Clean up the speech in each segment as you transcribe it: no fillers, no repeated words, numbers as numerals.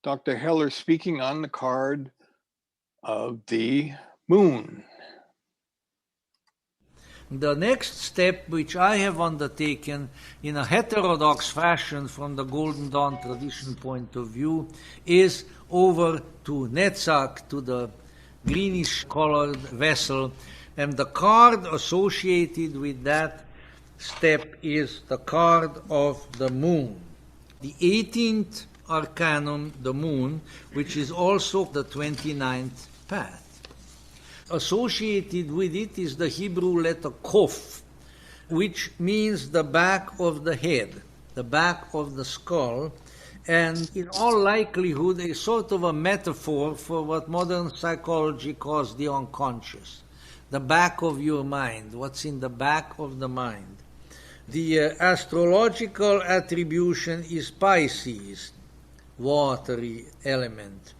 Dr. Heller speaking on the card of the moon. The next step, which I have undertaken in a heterodox fashion from the Golden Dawn tradition point of view, is over to Netzach, to the greenish-colored vessel, and the card associated with that step is the card of the moon. The 18th arcanum, the moon, which is also the 29th path. Associated with it is the Hebrew letter Kof, which means the back of the head, the back of the skull, and in all likelihood a sort of a metaphor for what modern psychology calls the unconscious, the back of your mind, what's in the back of the mind. The astrological attribution is Pisces, watery element.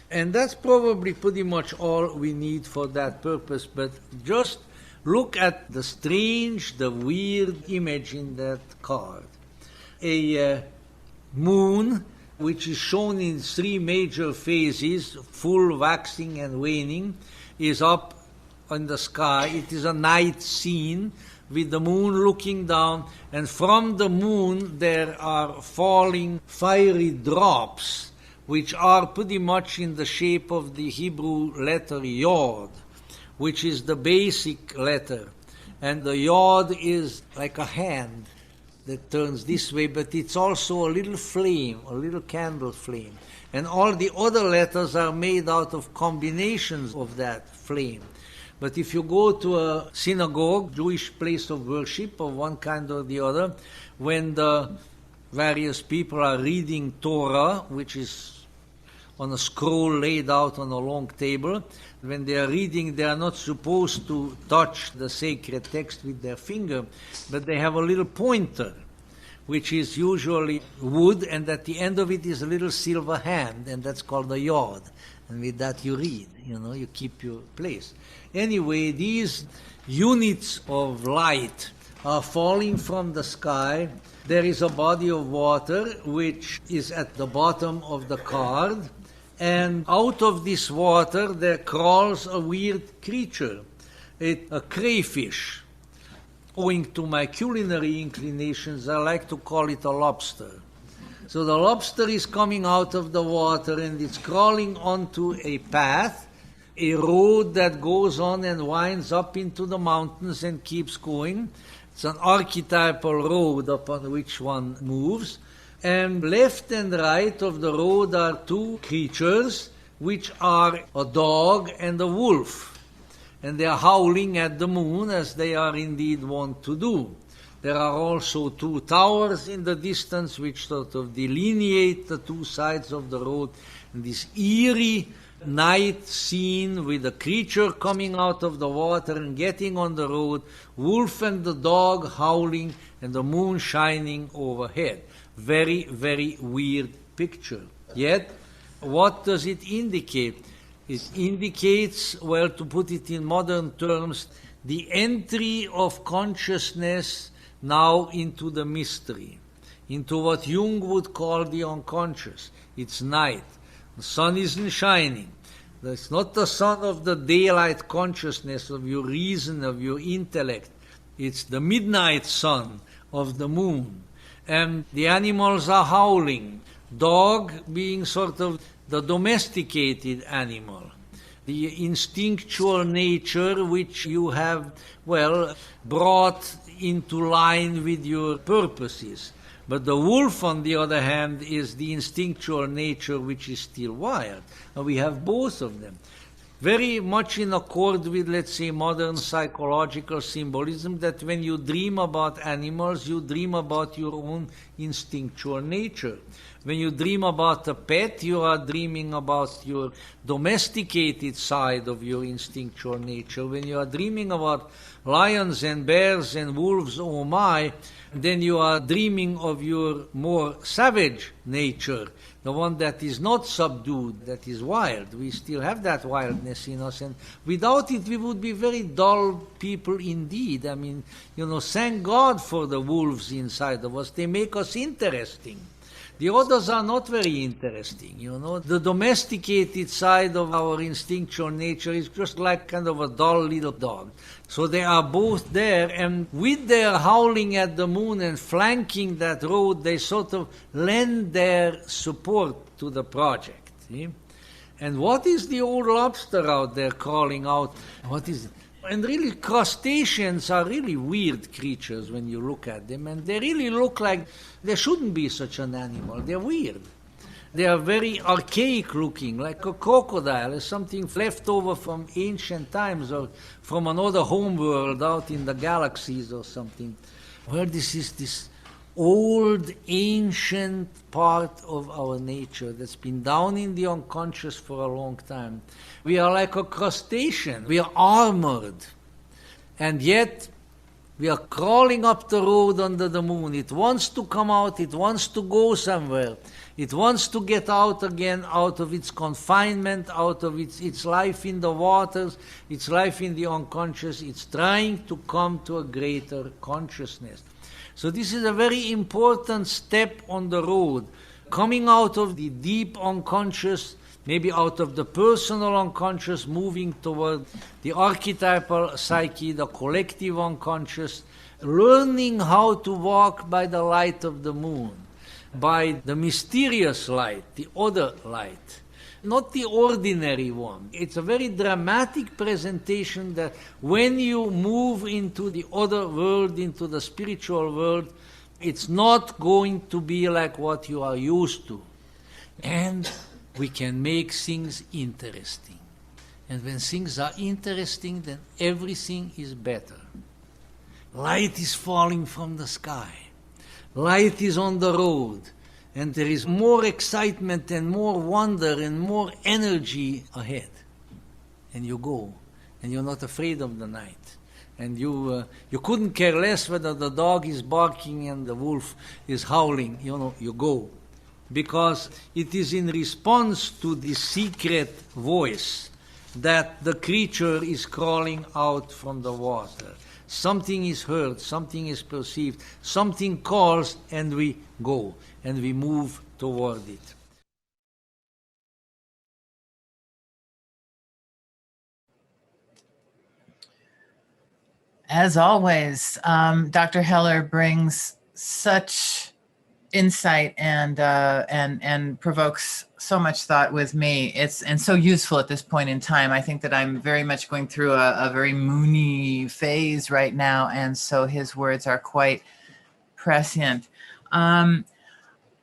And that's probably pretty much all we need for that purpose, but just look at the strange, the weird image in that card. A moon, which is shown in three major phases, full, waxing, and waning, is up in the sky. It is a night scene with the moon looking down, and from the moon there are falling fiery drops, which are pretty much in the shape of the Hebrew letter Yod, which is the basic letter. And the Yod is like a hand that turns this way, but it's also a little flame, a little candle flame. And all the other letters are made out of combinations of that flame. But if you go to a synagogue, Jewish place of worship of one kind or the other, when the various people are reading Torah, which is on a scroll laid out on a long table, when they are reading, they are not supposed to touch the sacred text with their finger, but they have a little pointer, which is usually wood, and at the end of it is a little silver hand, and that's called a yod. And with that you read, you keep your place. Anyway, these units of light are falling from the sky. There is a body of water which is at the bottom of the card, and out of this water there crawls a weird creature, a crayfish. Owing to my culinary inclinations, I like to call it a lobster. So the lobster is coming out of the water and it's crawling onto a path, a road that goes on and winds up into the mountains and keeps going. It's an archetypal road upon which one moves. And left and right of the road are two creatures, which are a dog and a wolf. And they are howling at the moon, as they are indeed wont to do. There are also two towers in the distance, which sort of delineate the two sides of the road. And this eerie night scene with a creature coming out of the water and getting on the road, wolf and the dog howling, and the moon shining overhead. Very, very weird picture. Yet, what does it indicate? It indicates, well, to put it in modern terms, the entry of consciousness now into the mystery, into what Jung would call the unconscious. It's night. The sun isn't shining. It's not the sun of the daylight consciousness, of your reason, of your intellect. It's the midnight sun of the moon. And the animals are howling, dog being sort of the domesticated animal, the instinctual nature which you have, well, brought into line with your purposes. But the wolf, on the other hand, is the instinctual nature which is still wild. And we have both of them. Very much in accord with, let's say, modern psychological symbolism, that when you dream about animals, you dream about your own instinctual nature. When you dream about a pet, you are dreaming about your domesticated side of your instinctual nature. When you are dreaming about lions and bears and wolves, oh my, then you are dreaming of your more savage nature, the one that is not subdued, that is wild. We still have that wildness in us, and without it we would be very dull people indeed. I mean, thank God for the wolves inside of us. They make us interesting. The others are not very interesting, you know. The domesticated side of our instinctual nature is just like kind of a dull little dog. So they are both there, and with their howling at the moon and flanking that road, they sort of lend their support to the project. See? And what is the old lobster out there crawling out? What is it? And really, crustaceans are really weird creatures when you look at them, and they really look like there shouldn't be such an animal. They're weird. They are very archaic looking, like a crocodile, or something left over from ancient times or from another homeworld out in the galaxies or something. Well, this is this old, ancient part of our nature that's been down in the unconscious for a long time. We are like a crustacean. We are armored. And yet, we are crawling up the road under the moon. It wants to come out. It wants to go somewhere. It wants to get out again, out of its confinement, out of its life in the waters, its life in the unconscious. It's trying to come to a greater consciousness. So this is a very important step on the road, coming out of the deep unconscious, maybe out of the personal unconscious, moving toward the archetypal psyche, the collective unconscious, learning how to walk by the light of the moon, by the mysterious light, the other light, not the ordinary one. It's a very dramatic presentation that when you move into the other world, into the spiritual world, it's not going to be like what you are used to. And we can make things interesting. And when things are interesting, then everything is better. Light is falling from the sky. Light is on the road. And there is more excitement and more wonder and more energy ahead. And you go. And you're not afraid of the night. And you couldn't care less whether the dog is barking and the wolf is howling. You know, you go. Because it is in response to the secret voice that the creature is crawling out from the water. Something is heard, something is perceived, something calls, and we go, and we move toward it. As always, Dr. Heller brings such insight and provokes so much thought with me. It's so useful at this point in time. I think that I'm very much going through a very moony phase right now, and so his words are quite prescient.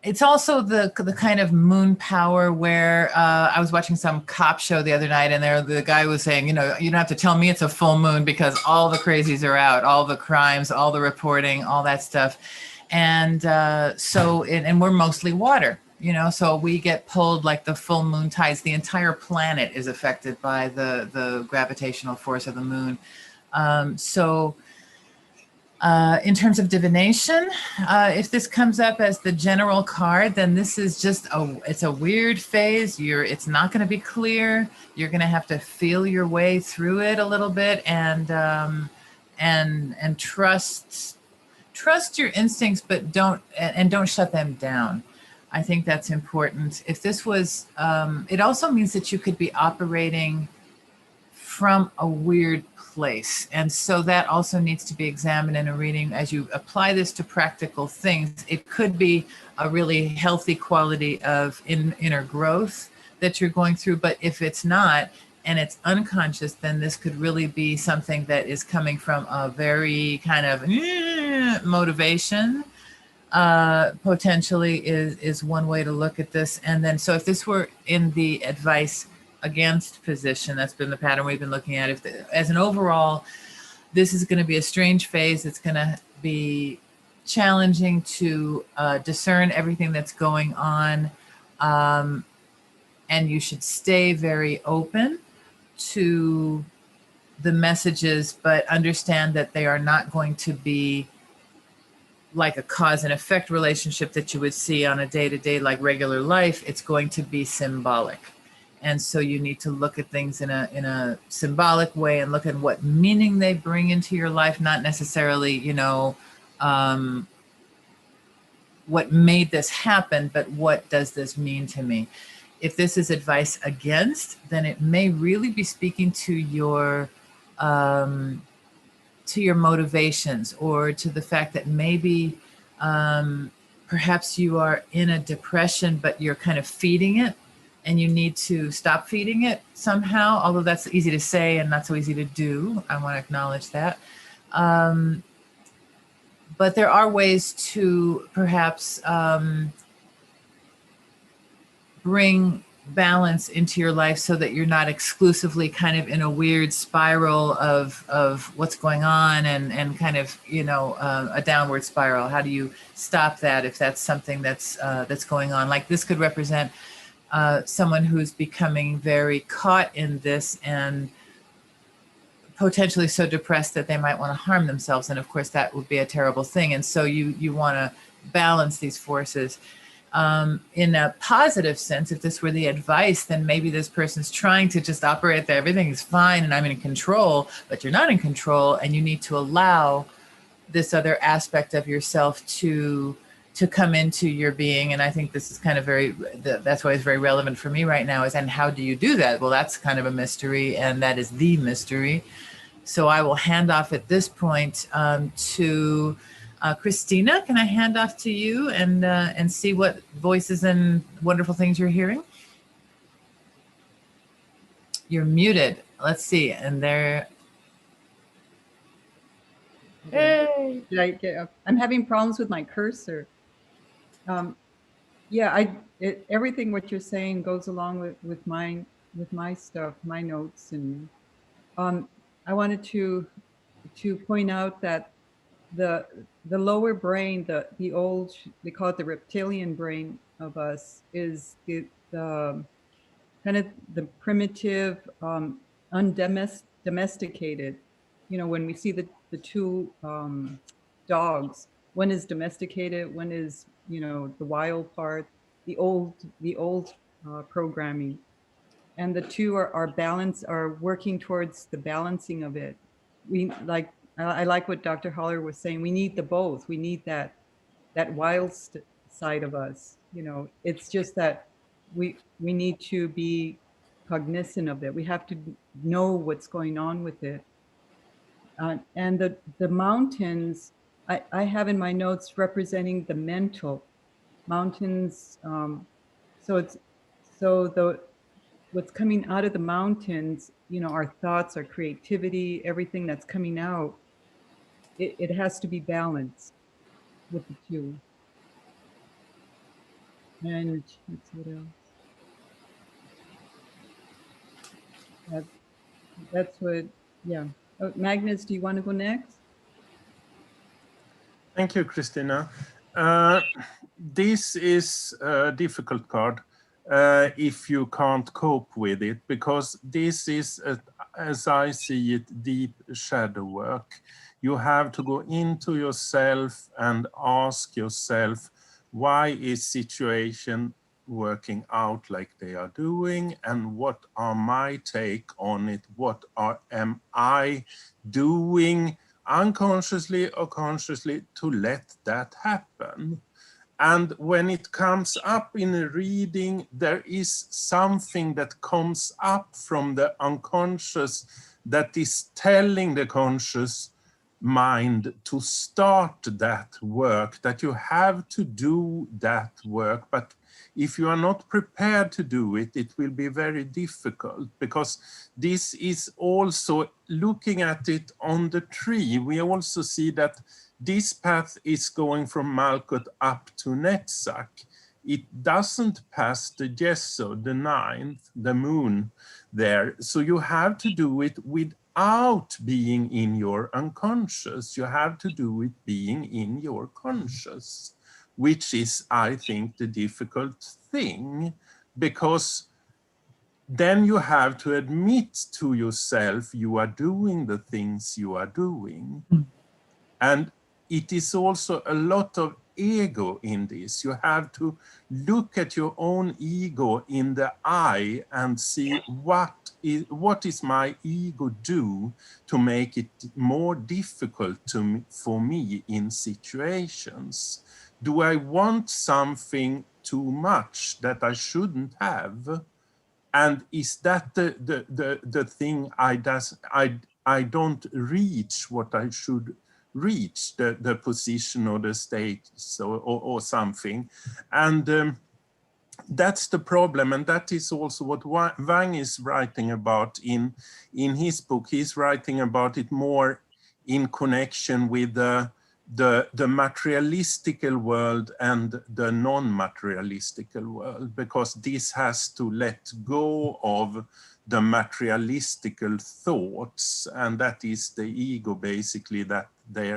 It's also the kind of moon power where I was watching some cop show the other night, and the guy was saying, you know, you don't have to tell me it's a full moon because all the crazies are out, all the crimes, all the reporting, all that stuff. And and we're mostly water, you know, so we get pulled like the full moon tides. The entire planet is affected by the gravitational force of the moon. In terms of divination, if this comes up as the general card, then this is just it's a weird phase. It's not going to be clear. You're going to have to feel your way through it a little bit and trust your instincts, but don't shut them down. I think that's important. If this was, it also means that you could be operating from a weird place. And so that also needs to be examined in a reading. As you apply this to practical things, it could be a really healthy quality of inner growth that you're going through. But if it's not, and it's unconscious, then this could really be something that is coming from a very kind of motivation. Potentially is one way to look at this. And then, so if this were in the advice against position, that's been the pattern we've been looking at. As an overall, this is going to be a strange phase. It's going to be challenging to discern everything that's going on. And you should stay very open to the messages, but understand that they are not going to be like a cause and effect relationship that you would see on a day-to-day like regular life. It's going to be symbolic. And so you need to look at things in a symbolic way and look at what meaning they bring into your life, not necessarily, what made this happen, but what does this mean to me? If this is advice against, then it may really be speaking to your motivations, or to the fact that maybe perhaps you are in a depression, but you're kind of feeding it, and you need to stop feeding it somehow. Although that's easy to say and not so easy to do. I want to acknowledge that. But there are ways to perhaps bring balance into your life so that you're not exclusively kind of in a weird spiral of what's going on, and kind of, a downward spiral. How do you stop that if that's something that's going on? Like, this could represent someone who's becoming very caught in this and potentially so depressed that they might want to harm themselves. And of course, that would be a terrible thing. And so you want to balance these forces. In a positive sense, if this were the advice, then maybe this person's trying to just operate that everything is fine and I'm in control, but you're not in control, and you need to allow this other aspect of yourself to come into your being. And I think this is kind of that's why it's very relevant for me right now, and how do you do that? Well, that's kind of a mystery, and that is the mystery. So I will hand off at this point to Christina. Can I hand off to you and see what voices and wonderful things you're hearing? You're muted. Let's see. And there. Hey. I'm having problems with my cursor. Yeah, everything what you're saying goes along with my stuff, my notes, and I wanted to point out that the lower brain, the old, they call it the reptilian brain of us, is the kind of the primitive, undomesticated. When we see the two dogs, one is domesticated, one is the wild part, the old programming, and the two are working towards the balancing of it. I like what Dr. Holler was saying. We need the both. We need that wild side of us. It's just that we need to be cognizant of it. We have to know what's going on with it. And the mountains, I have in my notes representing the mental mountains. What's coming out of the mountains, our thoughts, our creativity, everything that's coming out, it has to be balanced with the two. And let's see what else. That's what, yeah. Oh, Magnus, do you want to go next? Thank you, Christina. This is a difficult card if you can't cope with it, because this is, as I see it, deep shadow work. You have to go into yourself and ask yourself, why is situation working out like they are doing, and what are my take on it? What am I doing unconsciously or consciously to let that happen? And when it comes up in a reading, there is something that comes up from the unconscious that is telling the conscious mind to start that work, that you have to do that work. But if you are not prepared to do it, it will be very difficult, because this is also looking at it on the tree. We also see that this path is going from Malkuth up to Netzach. It doesn't pass the Yeso, the ninth, the moon there. So you have to do it without being in your unconscious. You have to do it being in your conscious, which is, I think, the difficult thing, because then you have to admit to yourself you are doing the things you are doing. And it is also a lot of ego in this. You have to look at your own ego in the eye and see what is my ego do to make it more difficult for me in situations. Do I want something too much that I shouldn't have? And is that the thing I don't reach what I should reach, the position or the state or something? And that's the problem, and that is also what Wang is writing about in his book. He's writing about it more in connection with the materialistical world and the non-materialistical world, because this has to let go of the materialistical thoughts, and that is the ego, basically, that they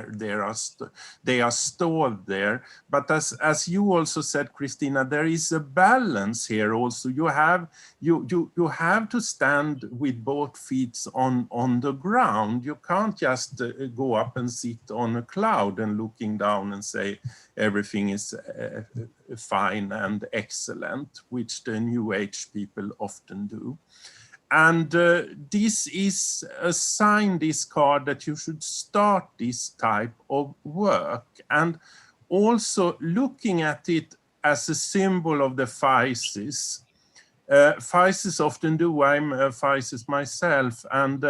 are stored there. But as you also said, Christina, there is a balance here also. You have to stand with both feet on the ground. You can't just go up and sit on a cloud and looking down and say everything is fine and excellent, which the New Age people often do. And this is a sign, this card, that you should start this type of work. And also looking at it as a symbol of the physis. Physis often do, I'm a physis myself, and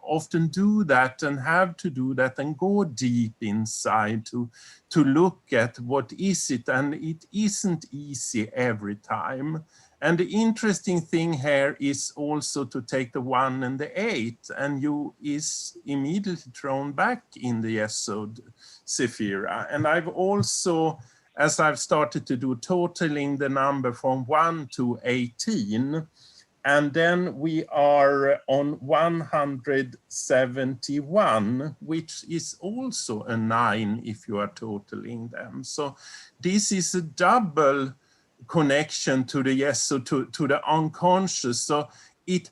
often do that and have to do that and go deep inside to look at what is it, and it isn't easy every time. And the interesting thing here is also to take the 1 and the 8, and you is immediately thrown back in the Yesod Sephira. And I've also, as I've started to do, totaling the number from 1 to 18, and then we are on 171, which is also a 9 if you are totaling them. So this is a double connection to the Yesod, to the unconscious. So it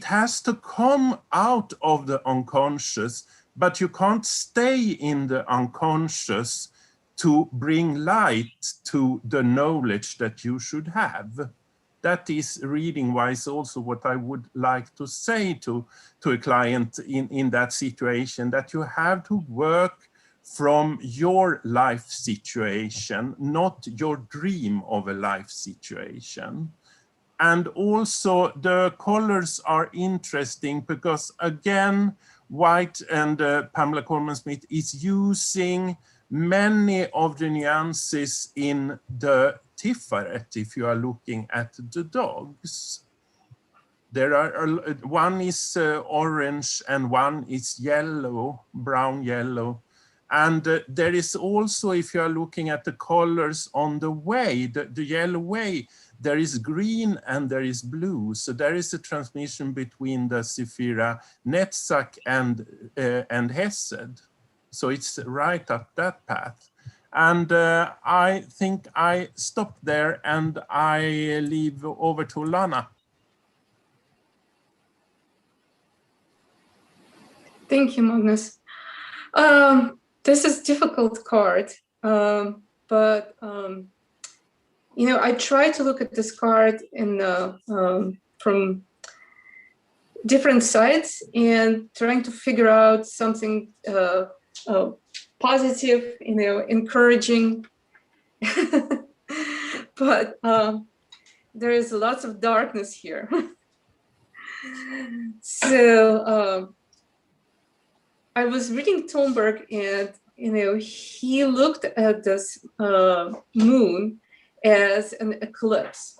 has to come out of the unconscious, but you can't stay in the unconscious to bring light to the knowledge that you should have. That is, reading-wise, also what I would like to say to a client in that situation, that you have to work from your life situation, not your dream of a life situation. And also the colors are interesting because, again, White and Pamela Coleman-Smith is using many of the nuances in the Tiferet, if you are looking at the dogs. There are, one is orange and one is yellow, brown yellow. And there is also, if you are looking at the colors on the way, the yellow way, there is green and there is blue. So there is a transmission between the Sephira Netzach and Hesed. So it's right up that path. And I think I stop there and I leave over to Lana. Thank you, Magnus. This is a difficult card, but you know, I try to look at this card in from different sides and trying to figure out something positive, you know, encouraging. But there is lots of darkness here. So I was reading Thunberg, and you know, he looked at this moon as an eclipse,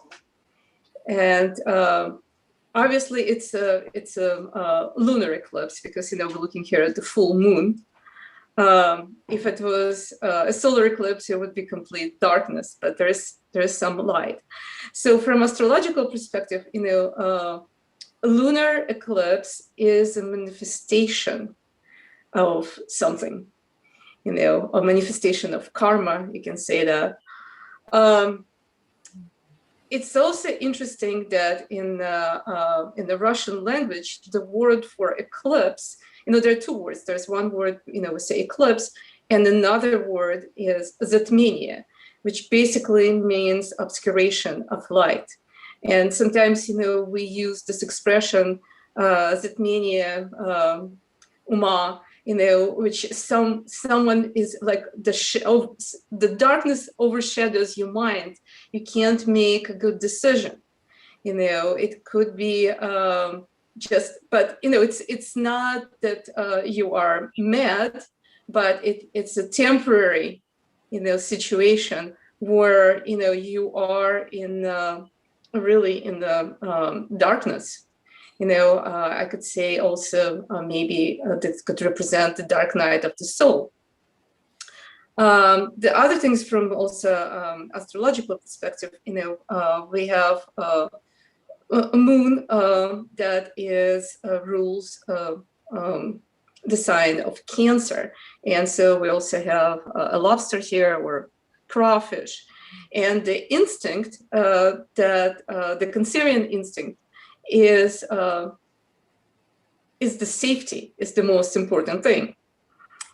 and obviously it's a lunar eclipse because, you know, we're looking here at the full moon. If it was a solar eclipse, it would be complete darkness, but there's some light. So from astrological perspective, you know, a lunar eclipse is a manifestation of something, you know, a manifestation of karma, you can say that. It's also interesting that in the Russian language, the word for eclipse, you know, there are two words. There's one word, you know, we say eclipse, and another word is zatmenie, which basically means obscuration of light. And sometimes, you know, we use this expression, zatmenie uma, which someone is like the darkness overshadows your mind. You can't make a good decision. It could be but it's not that you are mad, but it's a temporary, situation where you are in really in the darkness. I could say also maybe this could represent the dark night of the soul. The other things from also astrological perspective, we have a moon that is rules the sign of Cancer, and so we also have a lobster here or crawfish, and the instinct that the Cancerian instinct is the safety is the most important thing.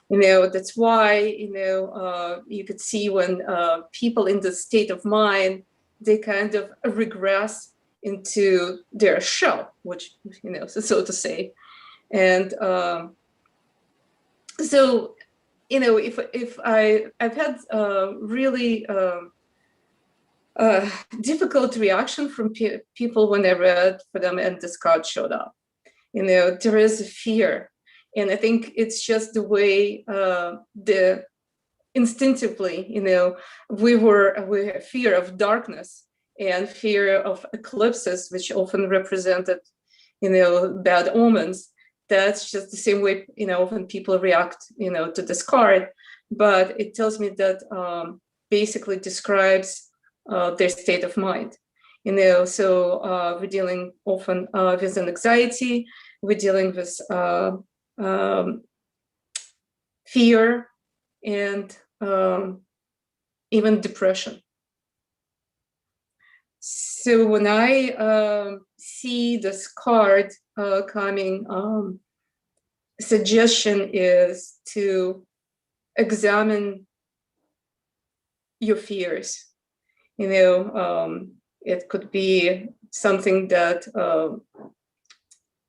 That's why you could see when people in the state of mind, they kind of regress into their shell, which so to say, and so if I've had really difficult reaction from people when I read for them and this card showed up. There is a fear, and I think it's just the way the instinctively, we have fear of darkness and fear of eclipses, which often represented, bad omens. That's just the same way, often people react, to this card, but it tells me that basically describes their state of mind. So we're dealing often with an anxiety, we're dealing with fear and even depression. So when I see this card coming, suggestion is to examine your fears. It could be something that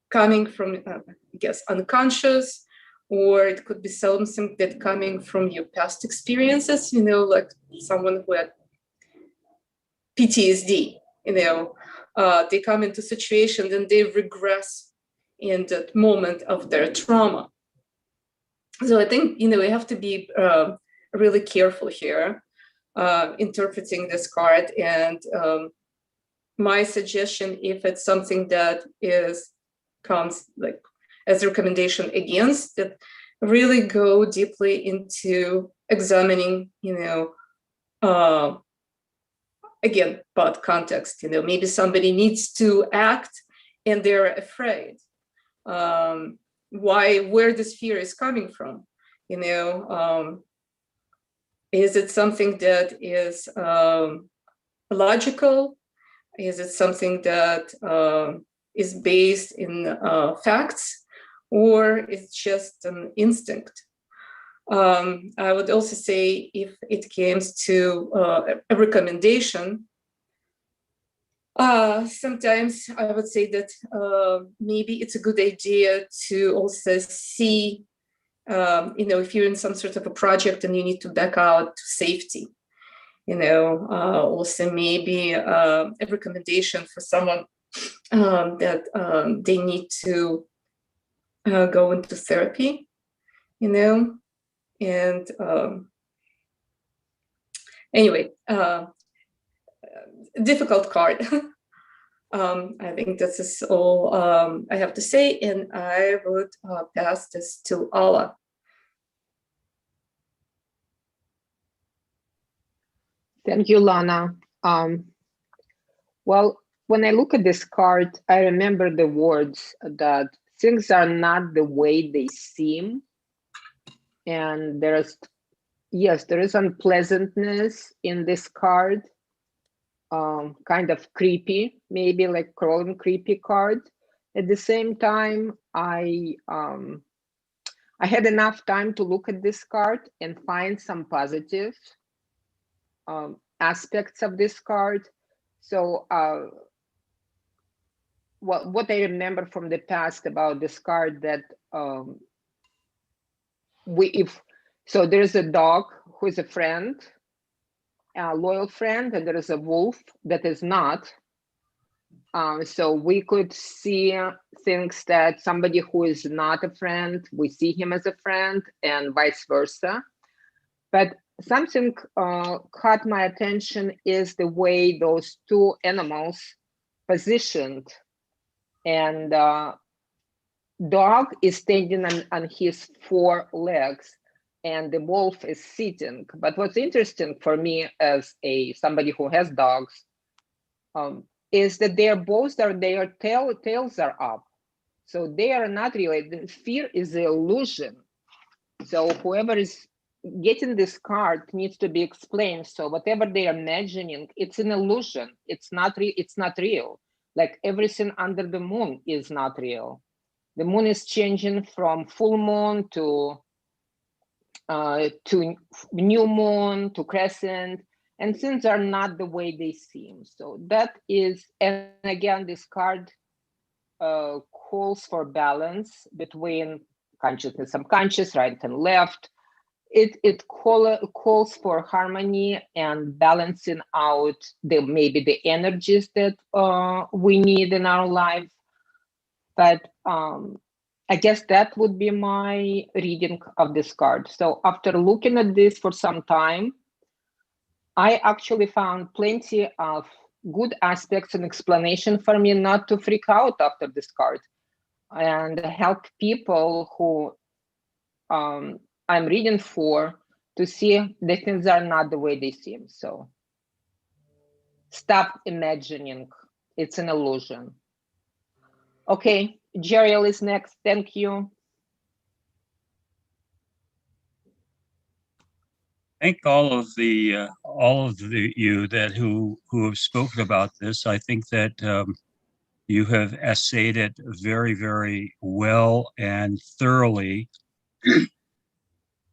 coming from, I guess, unconscious, or it could be something that coming from your past experiences, like someone who had PTSD, they come into situations and they regress in that moment of their trauma. So I think, we have to be really careful here interpreting this card. And my suggestion, if it's something that comes like as a recommendation against it, really go deeply into examining, again, about context. Maybe somebody needs to act and they're afraid. Where this fear is coming from? Is it something that is logical? Is it something that is based in facts, or it's just an instinct? I would also say, if it comes to a recommendation, sometimes I would say that maybe it's a good idea to also see, if you're in some sort of a project and you need to back out to safety, also maybe a recommendation for someone that they need to go into therapy, and anyway, difficult card. I think this is all I have to say, and I would pass this to Allah. Thank you, Lana. Well, when I look at this card, I remember the words that things are not the way they seem. And there is unpleasantness in this card, kind of creepy, maybe like crawling creepy card. At the same time, I had enough time to look at this card and find some positive aspects of this card. So what I remember from the past about this card, that so there's a dog who is a friend, a loyal friend, and there is a wolf that is not. So we could see things that somebody who is not a friend, we see him as a friend, and vice versa. But something caught my attention is the way those two animals positioned, and dog is standing on his 4 legs and the wolf is sitting. But what's interesting for me as somebody who has dogs is that their tails are up. So they are not really, fear is the illusion. So whoever is getting this card needs to be explained. So whatever they are imagining, it's an illusion. It's not real. Like everything under the moon is not real. The moon is changing from full moon to new moon to crescent, and things are not the way they seem. So that is, and again, this card calls for balance between conscious and subconscious, right and left. It calls for harmony and balancing out maybe the energies that we need in our life. But I guess that would be my reading of this card. So after looking at this for some time, I actually found plenty of good aspects and explanation for me not to freak out after this card, and help people who I'm reading for to see that things are not the way they seem. So stop imagining, it's an illusion. Okay, Jeriel is next. Thank you. Thank all of you that who have spoken about this. I think that you have essayed it very, very well and thoroughly,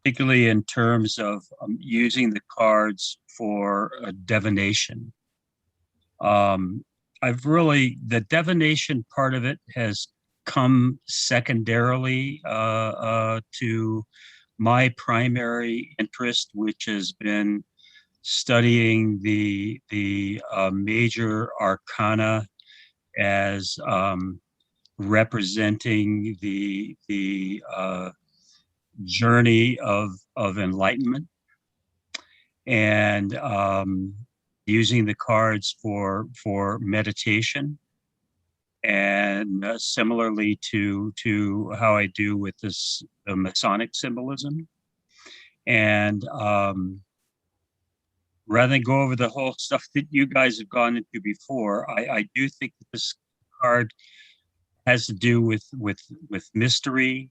particularly in terms of using the cards for divination. The divination part of it has come secondarily to my primary interest, which has been studying the major arcana as representing the journey of enlightenment, and using the cards for meditation, and similarly to how I do with the Masonic symbolism. And rather than go over the whole stuff that you guys have gone into before, I do think that this card has to do with mystery,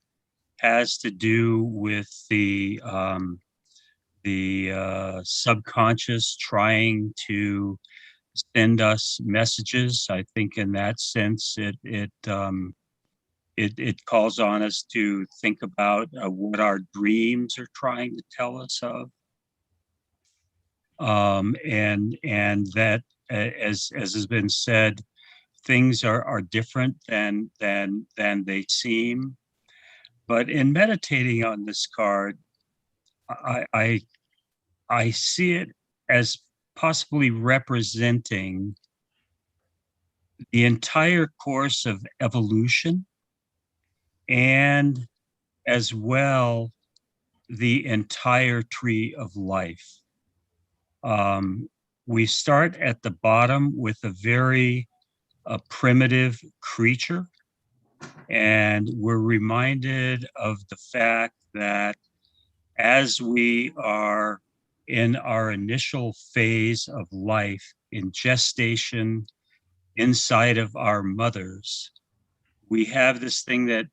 has to do with the subconscious trying to send us messages. I think in that sense, it calls on us to think about what our dreams are trying to tell us of, and that, as has been said, things are different than they seem. But in meditating on this card, I see it as possibly representing the entire course of evolution, and as well the entire tree of life. We start at the bottom with a very primitive creature, and we're reminded of the fact that as we are in our initial phase of life, in gestation, inside of our mothers, we have this thing that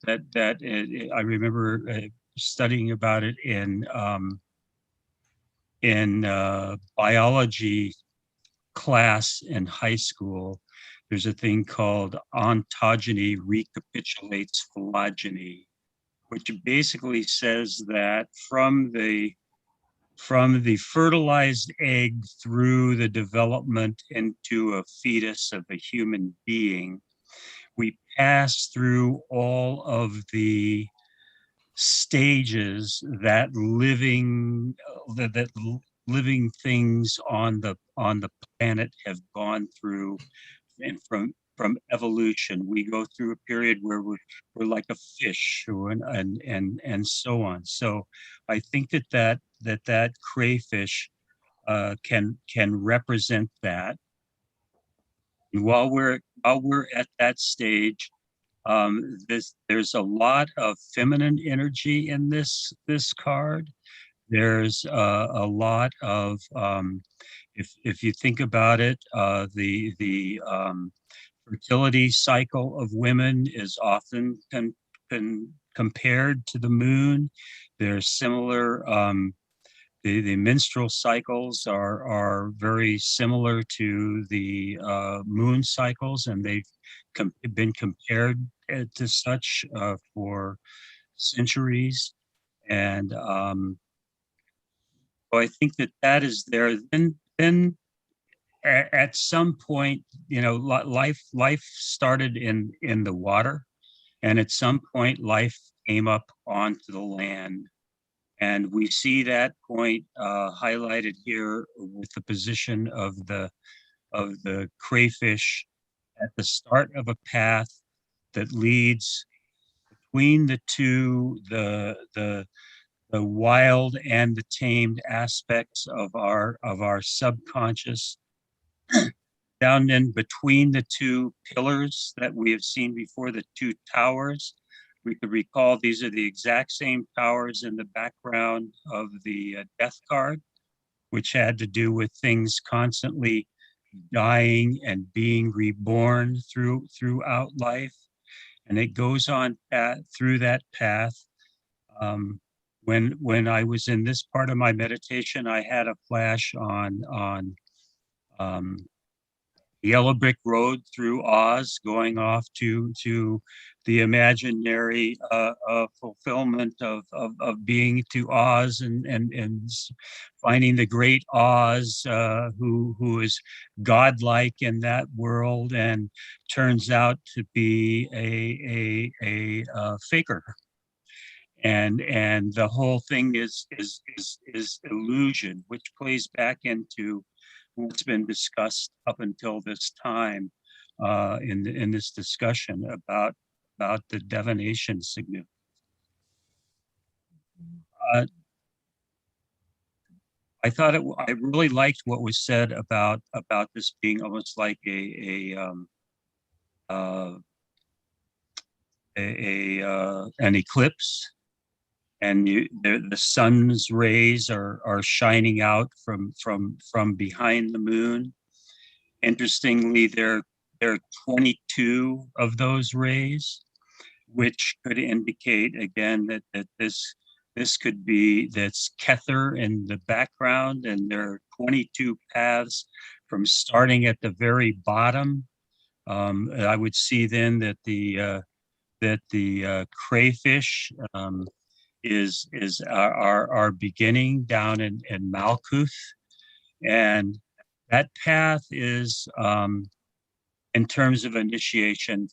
I remember studying about it in biology class in high school. There's a thing called ontogeny recapitulates phylogeny, which basically says that from the fertilized egg through the development into a fetus of a human being, we pass through all of the stages that living things on the planet have gone through, and from evolution. We go through a period where we're like a fish, and so on. So I think that crayfish can represent that. And while we're at that stage, there's a lot of feminine energy in this card. There's a lot of if you think about it, the fertility cycle of women is often compared to the moon. They're similar. The menstrual cycles are very similar to the moon cycles, and they've been compared to such for centuries. And so I think that is there. Then at some point, life started in the water, and at some point, life came up onto the land. And we see that point highlighted here with the position of the crayfish at the start of a path that leads between the two, the wild and the tamed aspects of our subconscious, down in between the two pillars that we have seen before, the two towers. We could recall these are the exact same towers in the background of the death card, which had to do with things constantly dying and being reborn throughout life. And it goes on through that path. When I was in this part of my meditation, I had a flash on Yellow Brick Road through Oz, going off to the imaginary fulfillment of being to Oz and finding the great Oz who is godlike in that world and turns out to be a faker. And the whole thing is illusion, which plays back into what's been discussed up until this time in this discussion about the divination significance. I thought I really liked what was said about this being almost like an eclipse, and the sun's rays are shining out from behind the moon. Interestingly, there are 22 of those rays, which could indicate again that this could be that's Kether in the background, and there are 22 paths from starting at the very bottom. I would see then that the crayfish is our beginning down in Malkuth, and that path is in terms of initiation,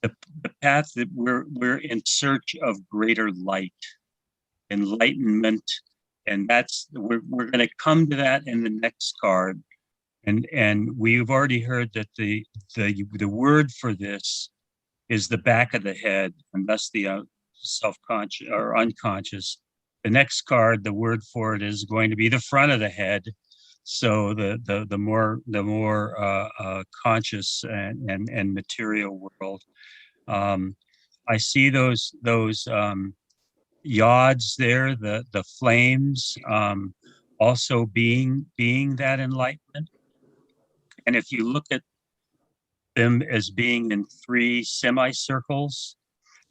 the path that we're in search of greater light, enlightenment, and we're going to come to that in the next card, and we've already heard that the word for this is the back of the head, and thus the self-conscious or unconscious. The next card, the word for it is going to be the front of the head. So the more conscious and material world. I see those yods there, the flames, also being that enlightenment. And if you look at them as being in 3 semicircles,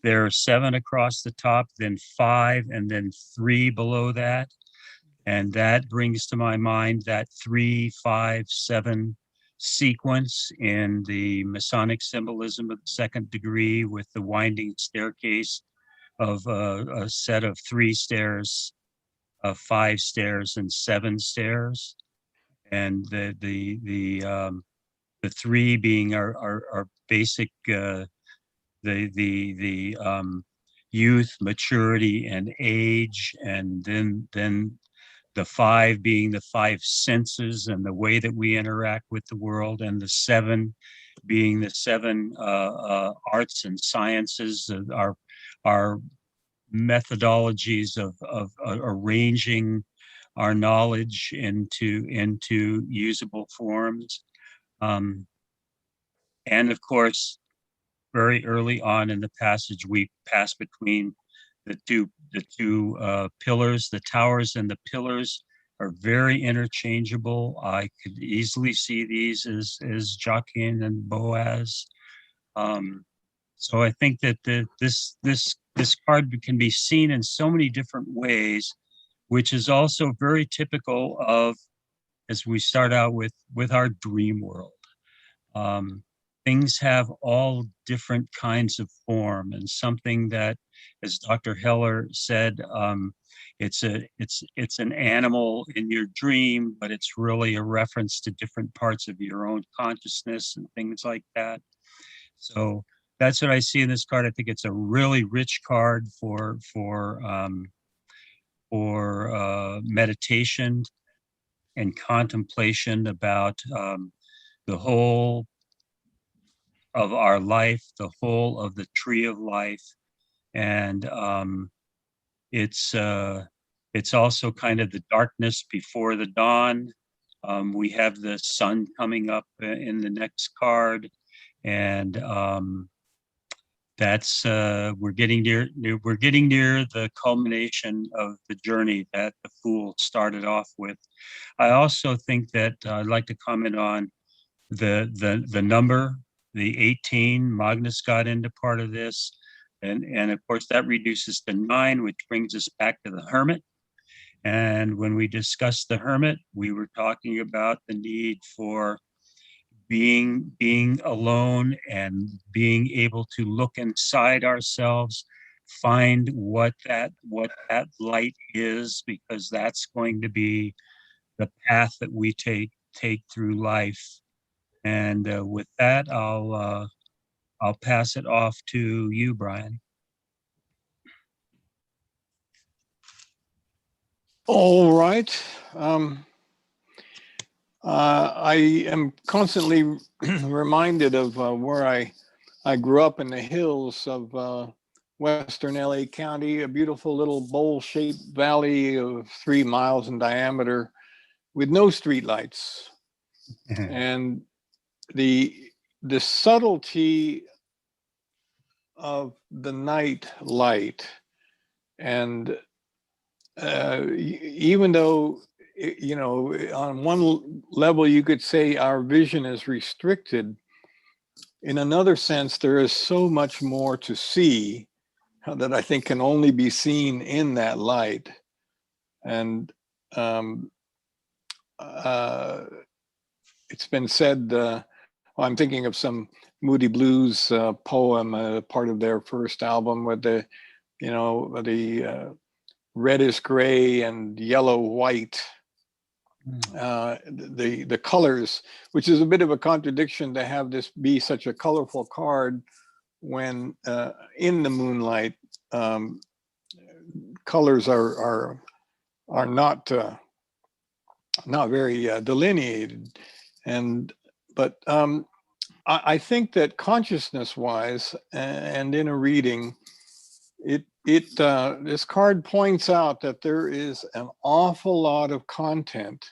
there are 7 across the top, then 5, and then 3 below that. And that brings to my mind that 3, 5, 7 sequence in the Masonic symbolism of the 2nd degree, with the winding staircase of a set of 3 stairs, 5 stairs, and 7 stairs. And the 3 being our basic the youth, maturity, and age, and then the 5 being the 5 senses and the way that we interact with the world, and the 7 being the 7 arts and sciences, our methodologies of arranging our knowledge into usable forms. And of course, very early on in the passage, we pass between the two pillars. The towers and the pillars are very interchangeable. I could easily see these as Jachin and Boaz. So I think that this card can be seen in so many different ways, which is also very typical of, as we start out with our dream world. Things have all different kinds of form, and something that, as Dr. Heller said, it's an animal in your dream, but it's really a reference to different parts of your own consciousness and things like that. So that's what I see in this card. I think it's a really rich card for meditation and contemplation about the whole of our life, the whole of the tree of life. And it's also kind of the darkness before the dawn. We have the sun coming up in the next card, and that's we're getting near the culmination of the journey that the Fool started off with. I also think that I'd like to comment on the number. The 18, Magnus got into part of this. And of course, that reduces to 9, which brings us back to the Hermit. And when we discussed the Hermit, we were talking about the need for being alone and being able to look inside ourselves, find what that light is, because that's going to be the path that we take through life. And with that, I'll pass it off to you, Brian. All right. I am constantly reminded of where I grew up in the hills of western LA County, a beautiful little bowl-shaped valley of 3 miles in diameter with no streetlights. And the subtlety of the night light, and even though, you know, on one level you could say our vision is restricted, in another sense there is so much more to see that I think can only be seen in that light. And it's been said, I'm thinking of some Moody Blues poem, part of their first album, with the, you know, the reddish gray and yellow white, the colors, which is a bit of a contradiction to have this be such a colorful card when in the moonlight colors are not very delineated. But I think that consciousness-wise, and in a reading, this card points out that there is an awful lot of content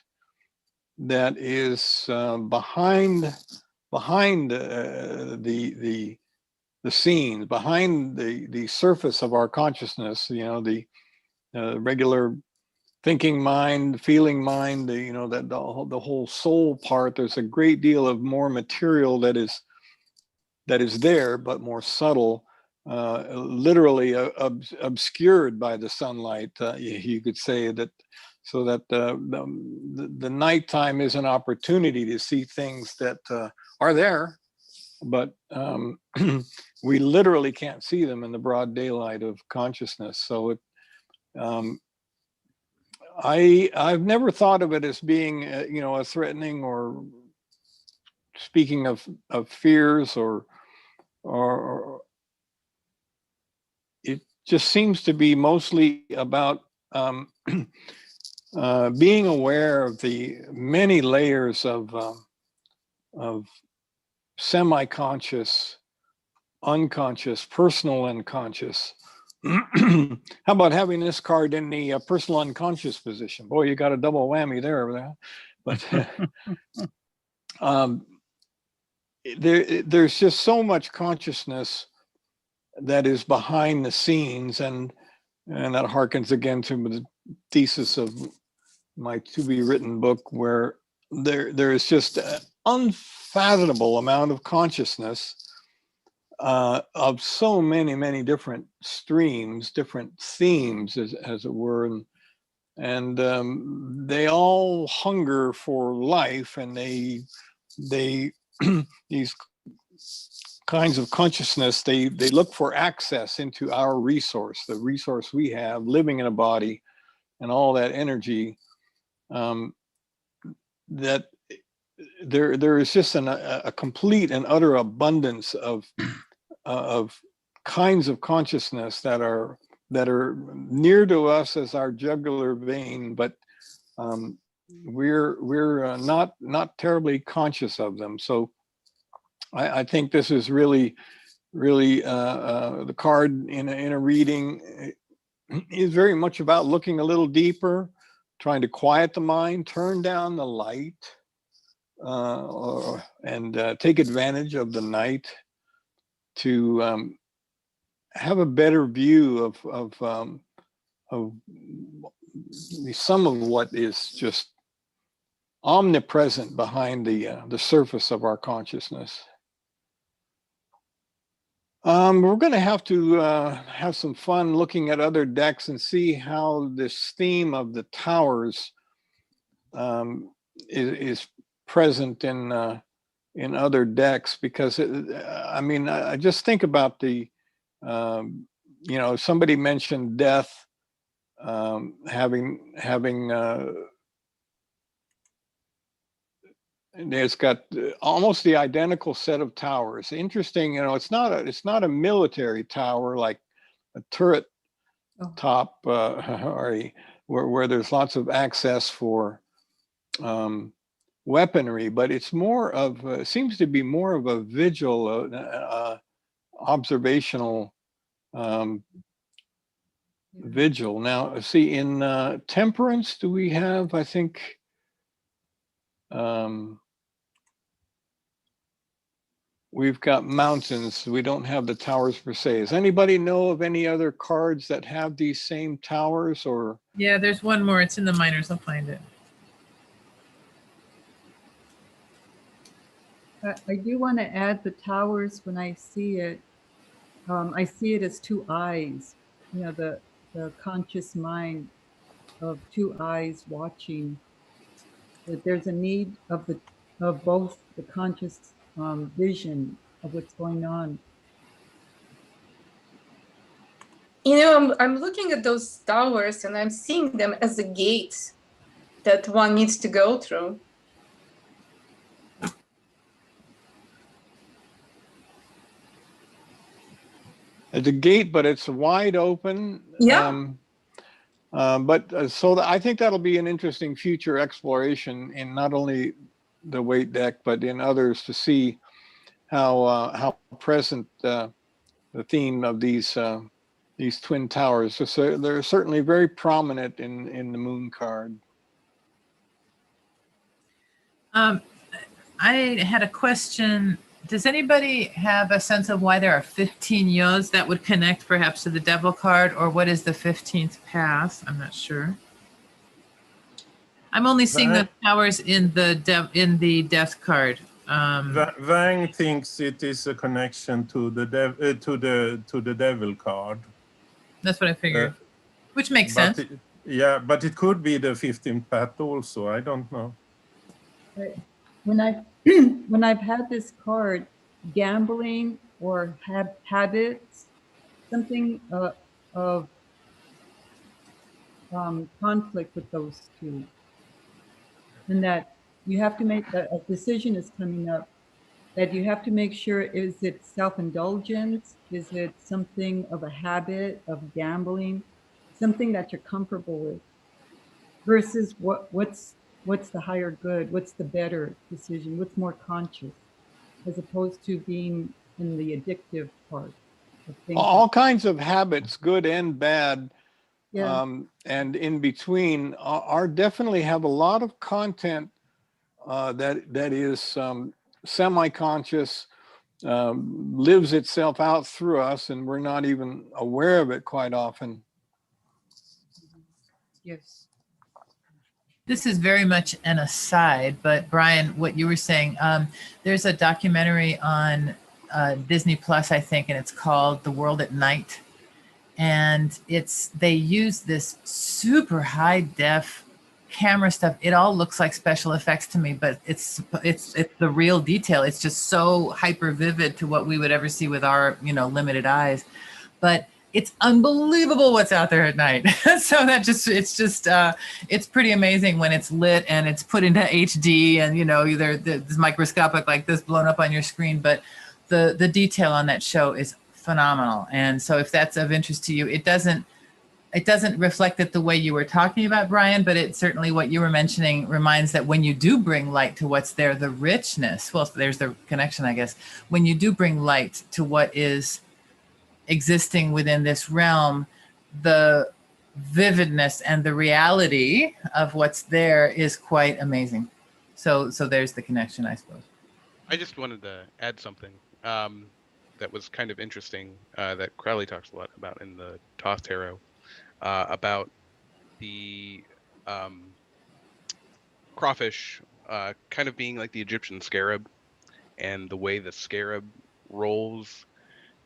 that is behind the scenes, behind the surface of our consciousness. You know, the regular thinking mind, feeling mind, you know, that the whole soul part. There's a great deal of more material that is there, but more subtle, literally obscured by the sunlight. You could say that, so that the nighttime is an opportunity to see things that are there, but we literally can't see them in the broad daylight of consciousness. So I've never thought of it as being, you know, a threatening or speaking of fears, or just seems to be mostly about being aware of the many layers of semi-conscious, unconscious, personal unconscious. How about having this card in the personal unconscious position? Boy, you got a double whammy there. But there's just so much consciousness that is behind the scenes, and that harkens again to the thesis of my to-be-written book, where there is just an unfathomable amount of consciousness of so many different streams, different themes, as it were, and they all hunger for life, and they these kinds of consciousness, they look for access into our resource, the resource we have living in a body, and all that energy. That there is just a complete and utter abundance of kinds of consciousness that are near to us as our jugular vein, but we're not terribly conscious of them. So I think this is really the card in a reading is very much about looking a little deeper, trying to quiet the mind, turn down the light, and take advantage of the night to have a better view of some of what is just omnipresent behind the surface of our consciousness. We're going to have some fun looking at other decks and see how this theme of the towers is present in other decks, because I mean, I just think about the somebody mentioned death having it's got almost the identical set of towers. Interesting, it's not a military tower like a turret top where there's lots of access for weaponry, but it's more of seems to be more of a vigil, observational vigil. Now, see, in Temperance, do we have? I think. We've got mountains. We don't have the towers per se. Does anybody know of any other cards that have these same towers? Or Yeah, there's one more. It's in the minors. I'll find it. I do want to add the towers. When I see it as two eyes. The conscious mind of two eyes watching. That there's a need of both the conscious vision of what's going on. I'm looking at those towers and I'm seeing them as a gate that one needs to go through. It's a gate, but it's wide open. Yeah. So I think that'll be an interesting future exploration in not only the weight deck, but in others, to see how present the theme of these twin towers. So they're certainly very prominent in the moon card. I had a question. Does anybody have a sense of why there are 15 yods that would connect perhaps to the devil card, or what is the 15th path? I'm not sure. I'm only seeing the towers in the death card. Wang thinks it is a connection to the devil card. That's what I figured, which makes sense. But it could be the 15th path also. I don't know. When I've had this card, gambling or habits, something of conflict with those two, and that you have to make a decision is coming up that you have to make sure, is it self-indulgence? Is it something of a habit of gambling? Something that you're comfortable with versus what's the higher good? What's the better decision? What's more conscious as opposed to being in the addictive part of thinking? All kinds of habits, good and bad, Yeah. and in between, are definitely have a lot of content that is semi-conscious, lives itself out through us, and we're not even aware of it quite often. Yes. This is very much an aside, but Brian, what you were saying, there's a documentary on Disney Plus, I think, and it's called The World at Night. And they use this super high def camera stuff. It all looks like special effects to me, but it's the real detail. It's just so hyper vivid to what we would ever see with our, limited eyes. But it's unbelievable what's out there at night. So it's pretty amazing when it's lit and it's put into HD and, either this microscopic like this blown up on your screen. But the detail on that show is phenomenal. And so if that's of interest to you, it doesn't reflect it the way you were talking about, Brian, but it certainly, what you were mentioning reminds that when you do bring light to what's there, the richness, well, there's the connection, I guess. When you do bring light to what is existing within this realm, the vividness and the reality of what's there is quite amazing. So there's the connection, I suppose. I just wanted to add something that was kind of interesting that Crowley talks a lot about in the Thoth Tarot, about the crawfish kind of being like the Egyptian scarab, and the way the scarab rolls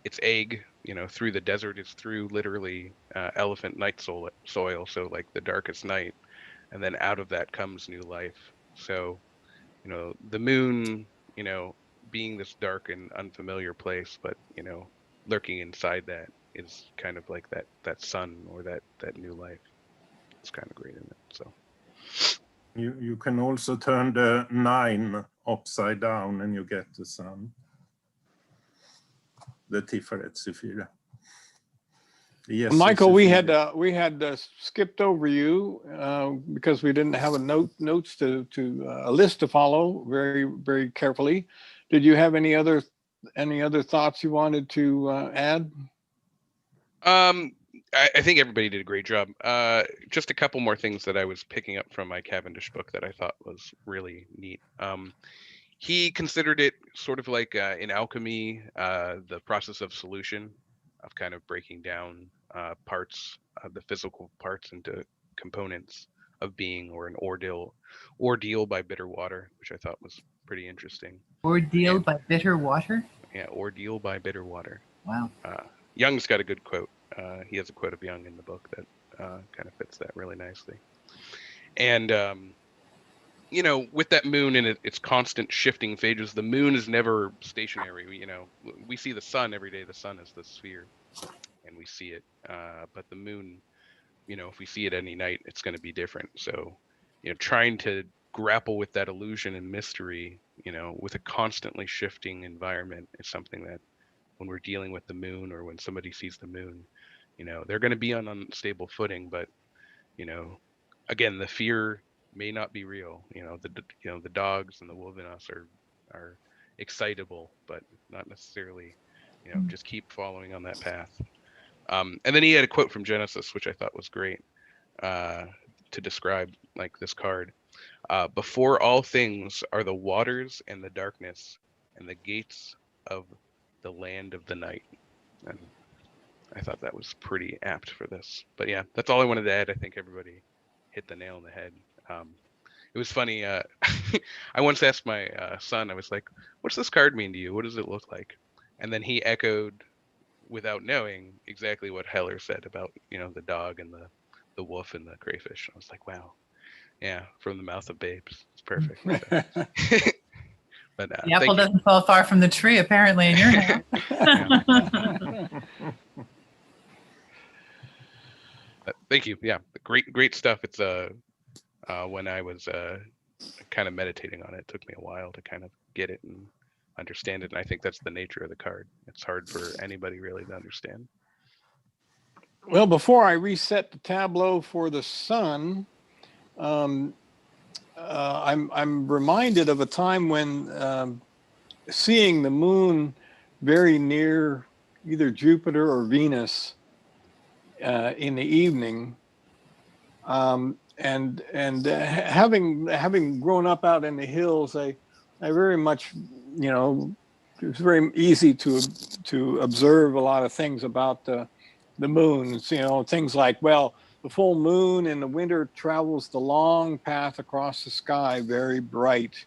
its egg, through the desert is through literally elephant night soil, so like the darkest night, and then out of that comes new life. So, the moon, being this dark and unfamiliar place, but lurking inside that is kind of like that sun or that new life. It's kind of great in it. So you can also turn the 9 upside down and you get the sun. The Tiferet Sephira. Yes, Michael, we had skipped over you because we didn't have a notes to a list to follow very, very carefully. Did you have any other thoughts you wanted to add? I think everybody did a great job. Just a couple more things that I was picking up from my Cavendish book that I thought was really neat. He considered it sort of like in alchemy, the process of solution, of kind of breaking down parts, the physical parts into components of being, or an ordeal by bitter water, which I thought was pretty interesting. Ordeal by bitter water? Yeah, ordeal by bitter water. Wow. Jung's got a good quote. He has a quote of Jung in the book that kind of fits that really nicely. And with that moon and its constant shifting phases, the moon is never stationary. We see the sun every day. The sun is the sphere, and we see it. But the moon, if we see it any night, it's going to be different. So, trying to grapple with that illusion and mystery, with a constantly shifting environment is something that, when we're dealing with the moon, or when somebody sees the moon, they're going to be on unstable footing. But, again, the fear may not be real. The dogs and the wolf in us are excitable, but not necessarily, just keep following on that path. And then he had a quote from Genesis, which I thought was great to describe like this card. Before all things are the waters and the darkness and the gates of the land of the night. And I thought that was pretty apt for this. But yeah, that's all I wanted to add. I think everybody hit the nail on the head. It was funny. I once asked my son, I was like, what's this card mean to you? What does it look like? And then he echoed, without knowing, exactly what Heller said about, the dog and the wolf and the crayfish. I was like, wow. Yeah, from the mouth of babes. It's perfect. But the apple doesn't fall far from the tree, apparently, in your house. Thank you. Yeah, great stuff. It's when I was kind of meditating on it, took me a while to kind of get it and understand it. And I think that's the nature of the card. It's hard for anybody really to understand. Well, before I reset the tableau for the sun, I'm reminded of a time when seeing the moon very near either Jupiter or Venus in the evening, and having grown up out in the hills, I very much, you know, it was very easy to observe a lot of things about the moons. You know, things like, well, the full moon in the winter travels the long path across the sky, very bright,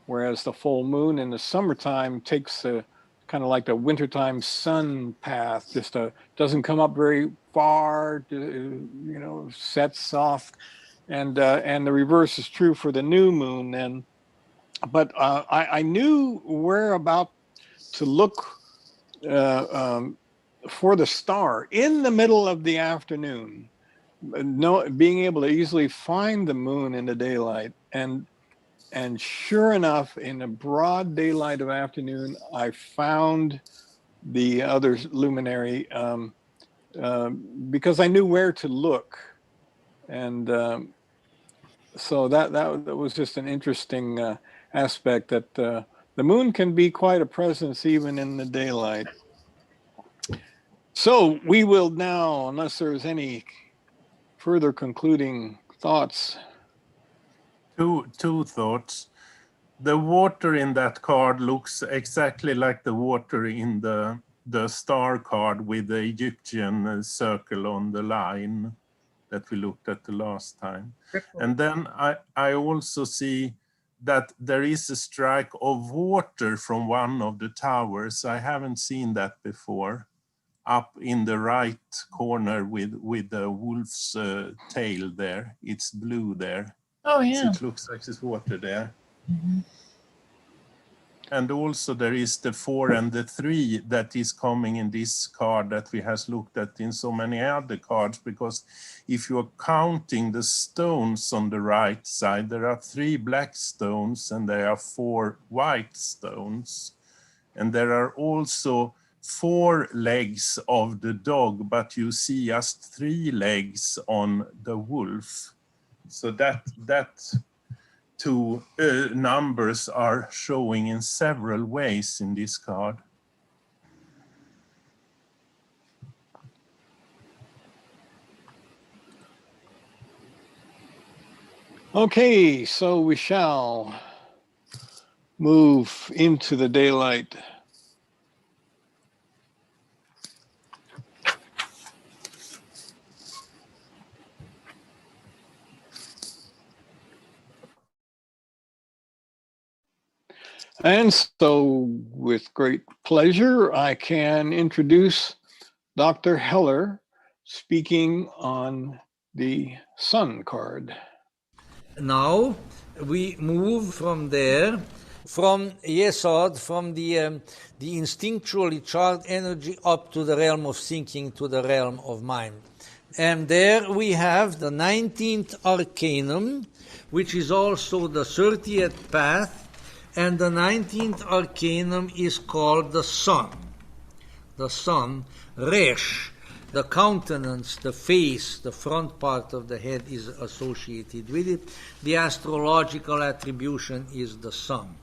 whereas the full moon in the summertime takes a kind of like the wintertime sun path, just doesn't come up very far, you know, sets off, and the reverse is true for the new moon then. But I knew where about to look for the star in the middle of the afternoon, being able to easily find the moon in the daylight. And sure enough, in the broad daylight of afternoon, I found the other luminary because I knew where to look. And so that was just an interesting aspect, that the moon can be quite a presence even in the daylight. So we will now, unless there's any further concluding thoughts. Two thoughts. The water in that card looks exactly like the water in the star card with the Egyptian circle on the line that we looked at the last time. And then I also see that there is a strike of water from one of the towers. I haven't seen that before. Up in the right corner with the wolf's tail there. It's blue there. Oh, yeah. So it looks like there's water there. Mm-hmm. And also there is the 4 and the 3 that is coming in this card that we has looked at in so many other cards, because if you're counting the stones on the right side, there are 3 black stones and there are 4 white stones. And there are also 4 legs of the dog, but you see just 3 legs on the wolf. So that 2 numbers are showing in several ways in this card. Okay, so we shall move into the daylight. And so, with great pleasure, I can introduce Dr. Heller speaking on the sun card. Now we move from there, from Yesod, from the instinctually charged energy up to the realm of thinking, to the realm of mind. And there we have the 19th arcanum, which is also the 30th path. And the 19th arcanum is called the sun. The sun, Resh, the countenance, the face, the front part of the head is associated with it. The astrological attribution is the sun.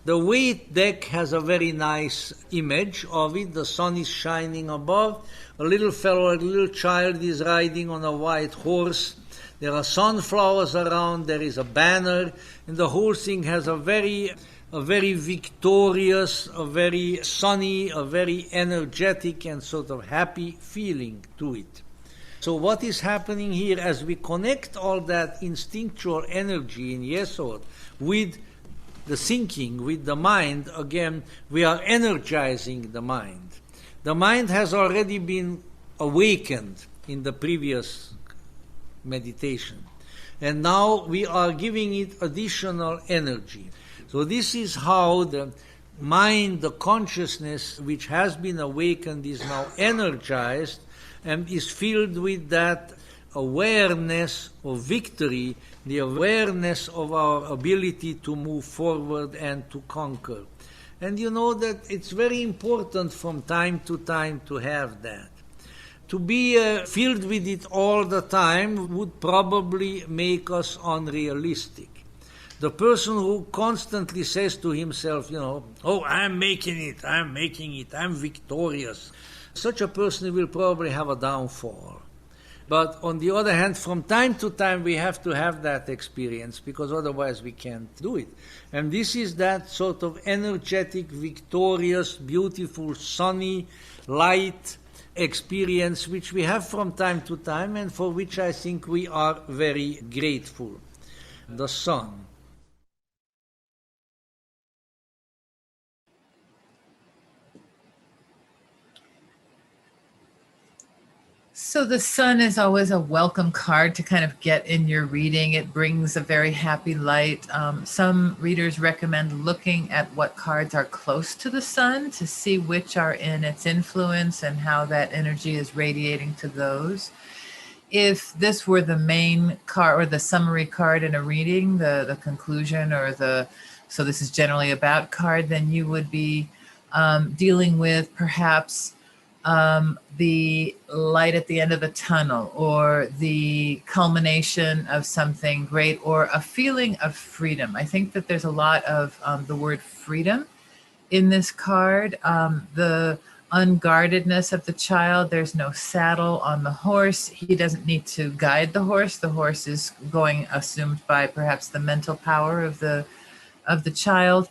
The weight deck has a very nice image of it. The sun is shining above. A little fellow, a little child is riding on a white horse. There are sunflowers around. There is a banner. And the whole thing has a very victorious, a very sunny, a very energetic and sort of happy feeling to it. So what is happening here as we connect all that instinctual energy in Yesod with the thinking, with the mind, again, we are energizing the mind. The mind has already been awakened in the previous meditation. And now we are giving it additional energy. So this is how the mind, the consciousness which has been awakened is now energized and is filled with that awareness of victory, the awareness of our ability to move forward and to conquer. And you know that it's very important from time to time to have that. To be filled with it all the time would probably make us unrealistic. The person who constantly says to himself, oh, I'm making it, I'm victorious, such a person will probably have a downfall. But on the other hand, from time to time, we have to have that experience because otherwise we can't do it. And this is that sort of energetic, victorious, beautiful, sunny, light experience which we have from time to time and for which I think we are very grateful. The sun. So the sun is always a welcome card to kind of get in your reading. It brings a very happy light. Some readers recommend looking at what cards are close to the sun to see which are in its influence and how that energy is radiating to those. If this were the main card or the summary card in a reading, the conclusion or so this is generally about card, then you would be dealing with perhaps the light at the end of the tunnel or the culmination of something great or a feeling of freedom. I think that there's a lot of the word freedom in this card. The unguardedness of the child, there's no saddle on the horse. He doesn't need to guide the horse. The horse is going assumed by perhaps the mental power of the child.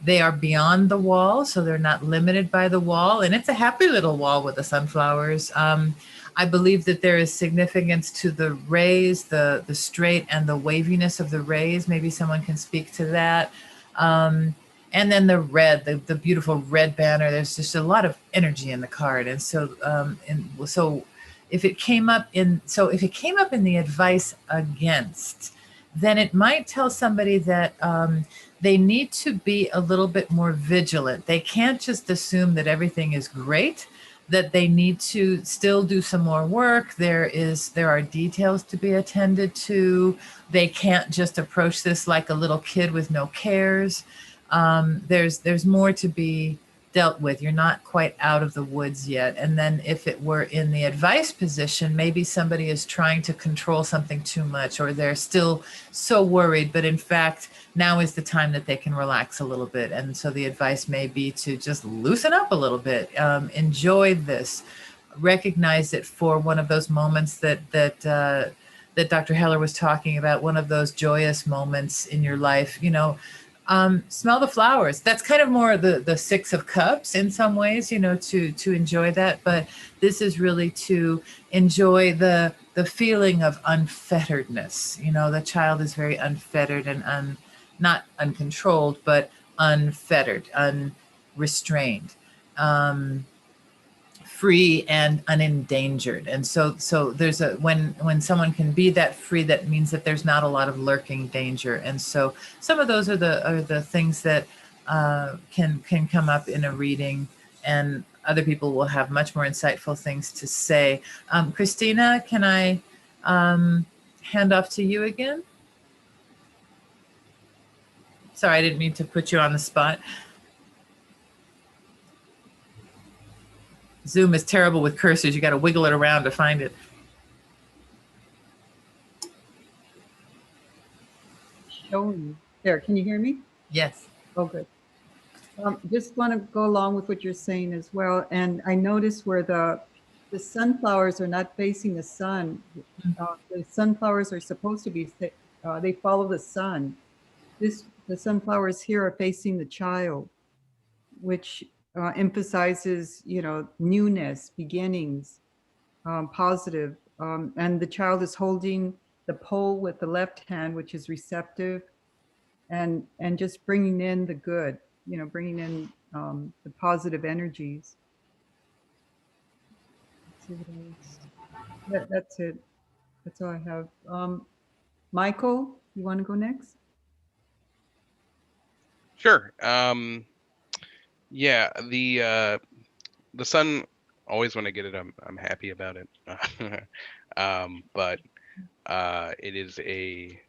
They are beyond the wall, so they're not limited by the wall. And it's a happy little wall with the sunflowers. I believe that there is significance to the rays, the straight and the waviness of the rays. Maybe someone can speak to that. And then the red, the beautiful red banner. There's just a lot of energy in the card. And so, if it came up in the advice against, then it might tell somebody that they need to be a little bit more vigilant. They can't just assume that everything is great, that they need to still do some more work. There are details to be attended to. They can't just approach this like a little kid with no cares. There's more to be dealt with. You're not quite out of the woods yet. And then if it were in the advice position, maybe somebody is trying to control something too much, or they're still so worried, but in fact, now is the time that they can relax a little bit. And so the advice may be to just loosen up a little bit, enjoy this, recognize it for one of those moments that Dr. Heller was talking about, one of those joyous moments in your life, smell the flowers. That's kind of more the Six of Cups in some ways, to enjoy that. But this is really to enjoy the feeling of unfetteredness. The child is very unfettered and not uncontrolled, but unfettered, unrestrained, free and unendangered. And so there's when someone can be that free, that means that there's not a lot of lurking danger. And so some of those are the things that can come up in a reading, and other people will have much more insightful things to say. Christina, can I hand off to you again? Sorry, I didn't mean to put you on the spot. Zoom is terrible with cursors. You got to wiggle it around to find it. Showing. There, can you hear me? Yes. Oh, good. Just want to go along with what you're saying as well. And I noticed where the sunflowers are not facing the sun. The sunflowers are supposed to be, they follow the sun. The sunflowers here are facing the child, which emphasizes, newness, beginnings, positive. And the child is holding the pole with the left hand, which is receptive, and just bringing in the good, bringing in the positive energies. Let's see what else. That's it. That's all I have. Michael, you want to go next? Sure. Yeah, the sun, always when I get it, I'm happy about it. But it is a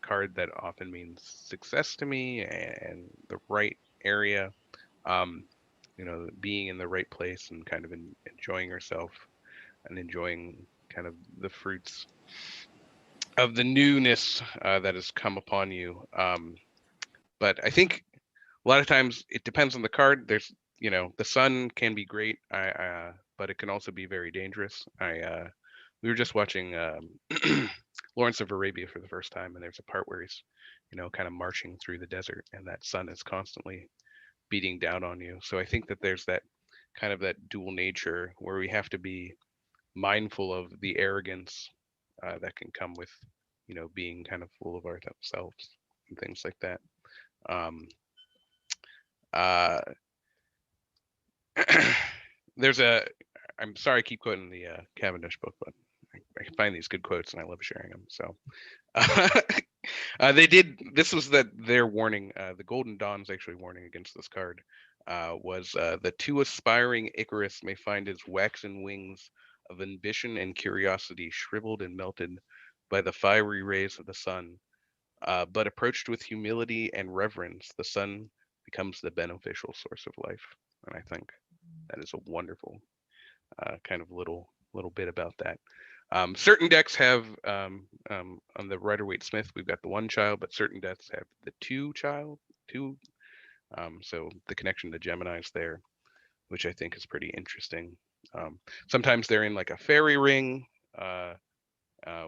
card that often means success to me and the right area, you know, being in the right place and kind of enjoying yourself and enjoying kind of the fruits of the newness that has come upon you. But I think a lot of times it depends on the card. There's, you know, the sun can be great, but it can also be very dangerous. We were just watching Lawrence of Arabia for the first time, and there's a part where he's, you know, kind of marching through the desert, and that sun is constantly beating down on you. So I think that there's that kind of that dual nature where we have to be mindful of the arrogance that can come with, you know, being kind of full of ourselves and things like that. Uh, there's a, I'm sorry I keep quoting the Cavendish book, but I find these good quotes and I love sharing them. So they did, this was that their warning, the Golden Dawn's actually warning against this card, was the too aspiring Icarus may find his waxen wings of ambition and curiosity shriveled and melted by the fiery rays of the sun. But approached with humility and reverence, the sun becomes the beneficial source of life. And I think that is a wonderful kind of little bit about that. Certain decks have on the Rider-Waite Smith, we've got the one child, but certain decks have the two. So the connection to Gemini's there, which I think is pretty interesting. Sometimes they're in like a fairy ring,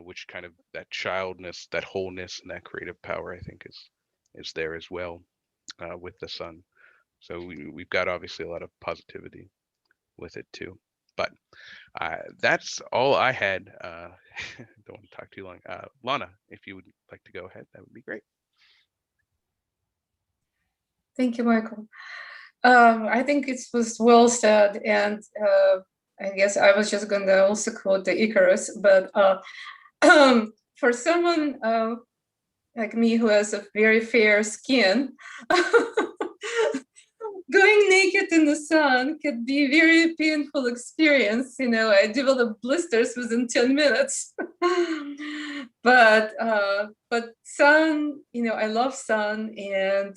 which kind of that childness, that wholeness, and that creative power, I think is there as well with the sun. So we've got obviously a lot of positivity with it too. But that's all I had. Don't want to talk too long. Lana, if you would like to go ahead, that would be great. Thank you, Michael. I think it was well said, and I guess I was just going to also quote the Icarus, but for someone like me who has a very fair skin, going naked in the sun could be a very painful experience. You know, I developed blisters within 10 minutes. But sun, you know, I love sun, and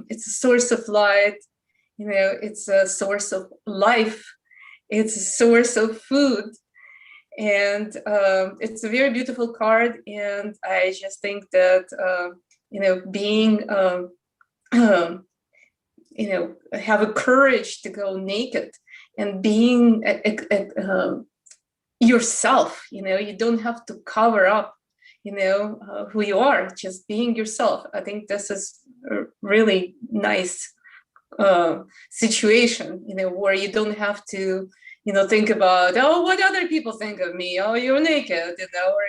it's a source of light. You know, it's a source of life. It's a source of food. And it's a very beautiful card. And I just think that, you know, being, you know, have a courage to go naked and being yourself, you know, you don't have to cover up, you know, who you are, just being yourself. I think this is a really nice situation, you know, where you don't have to, you know, think about, oh, what other people think of me, oh, you're naked, you know, or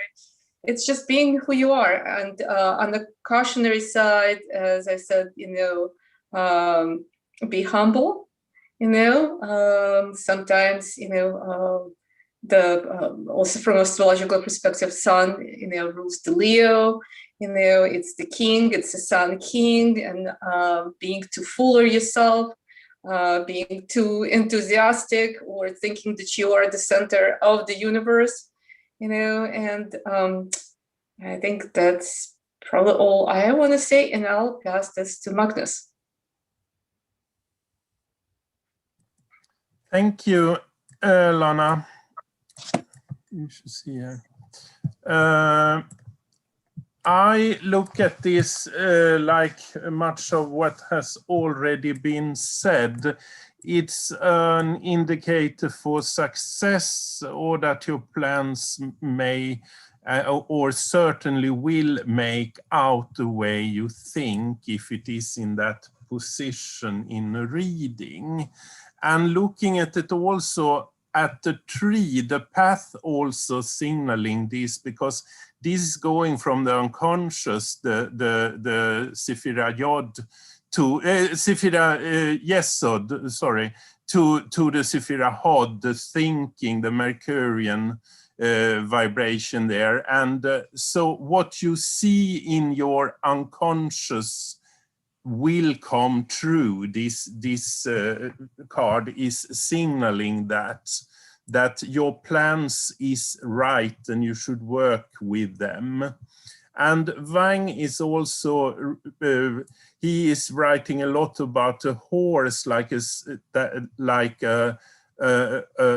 it's just being who you are. And on the cautionary side, as I said, you know, be humble, you know, sometimes, you know, also from astrological perspective, sun, you know, rules the Leo, you know, it's the king, it's the sun king, and being too full of yourself, being too enthusiastic, or thinking that you are the center of the universe, you know, and I think that's probably all I want to say, and I'll pass this to Magnus. Thank you, Lana. You should see here. I look at this like much of what has already been said. It's an indicator for success, or that your plans may or certainly will make out the way you think, if it is in that position in a reading. And looking at it also at the tree, the path also signaling this, because this is going from the unconscious, the Sephira Yod, to Sephira Yesod, sorry, to the Sephira Hod, the thinking, the Mercurian vibration there. And so what you see in your unconscious will come true. This card is signaling that your plans is right and you should work with them. And Wang is also, he is writing a lot about a horse, like a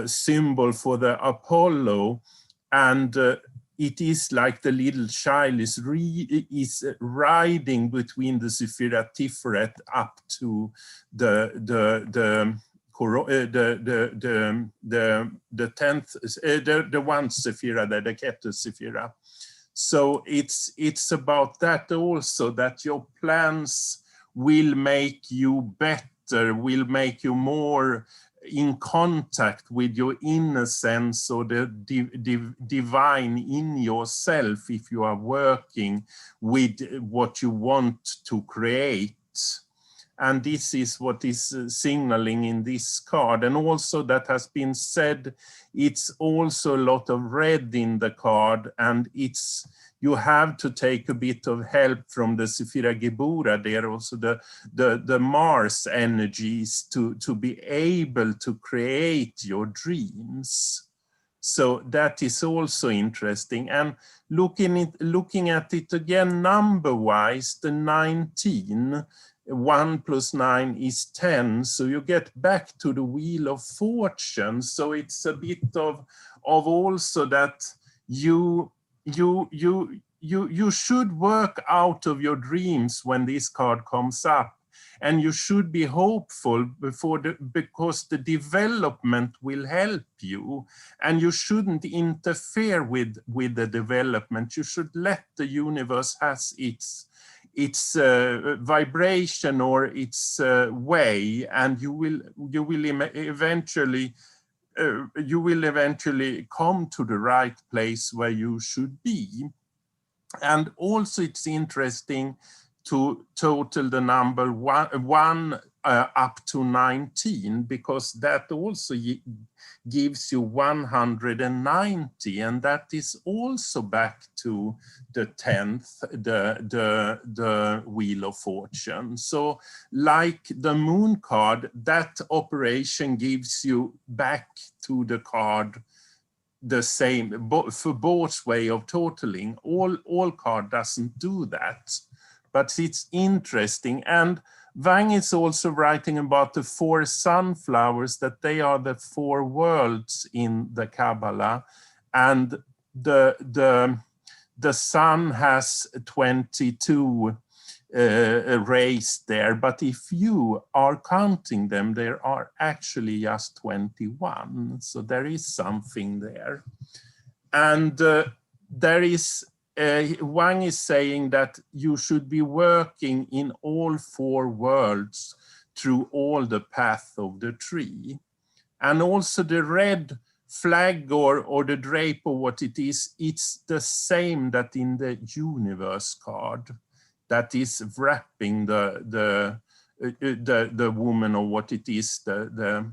symbol for the Apollo. And it is like the little child is riding between the Sephira Tiferet up to the 10th, the one Sephira, the Keter Sephira. So it's about that also, that your plans will make you better, will make you more in contact with your inner sense or the divine in yourself if you are working with what you want to create. And this is what is signaling in this card. And also that has been said, it's also a lot of red in the card, and you have to take a bit of help from the Sephira Gebura there, also the Mars energies to be able to create your dreams. So that is also interesting. And looking at it again number-wise, the 19, 1 plus 9 is 10. So you get back to the Wheel of Fortune. So it's a bit of also that you should work out of your dreams when this card comes up. And you should be hopeful because the development will help you. And you shouldn't interfere with the development. You should let the universe has its vibration or its way, and you will eventually come to the right place where you should be. And also it's interesting to total the number one up to 19, because that also gives you 190, and that is also back to the 10th, the Wheel of Fortune. So like the Moon card, that operation gives you back to the card the same for both way of totaling. All card doesn't do that, but it's interesting. And Wang is also writing about the 4 sunflowers, that they are the 4 worlds in the Kabbalah, and the sun has 22 rays there, but if you are counting them, there are actually just 21. So there is something there. And there is Wang is saying that you should be working in all 4 worlds through all the path of the tree. And also the red flag or the drape or what it is, it's the same that in the universe card, that is wrapping the woman, or what it is, the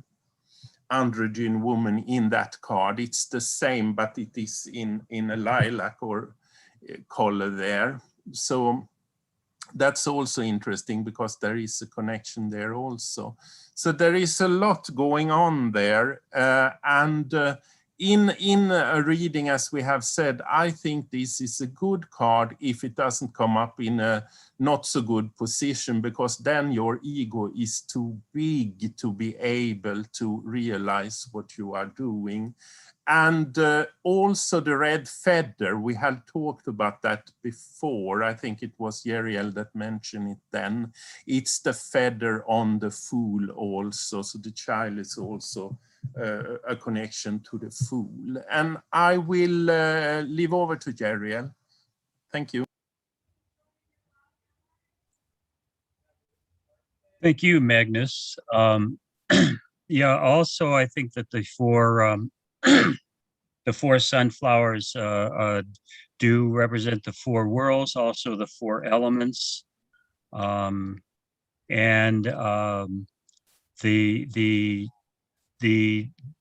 androgen woman in that card. It's the same, but it is in a lilac or color there. So that's also interesting, because there is a connection there also. So there is a lot going on there. In a reading, as we have said, I think this is a good card if it doesn't come up in a not so good position, because then your ego is too big to be able to realize what you are doing. And also the red feather, we had talked about that before. I think it was Yeriel that mentioned it then. It's the feather on the fool also. So the child is also a connection to the fool. And I will leave over to Yeriel. Thank you. Thank you, Magnus. Yeah, also I think that the 4 the 4 sunflowers do represent the 4 worlds, also the 4 elements, and the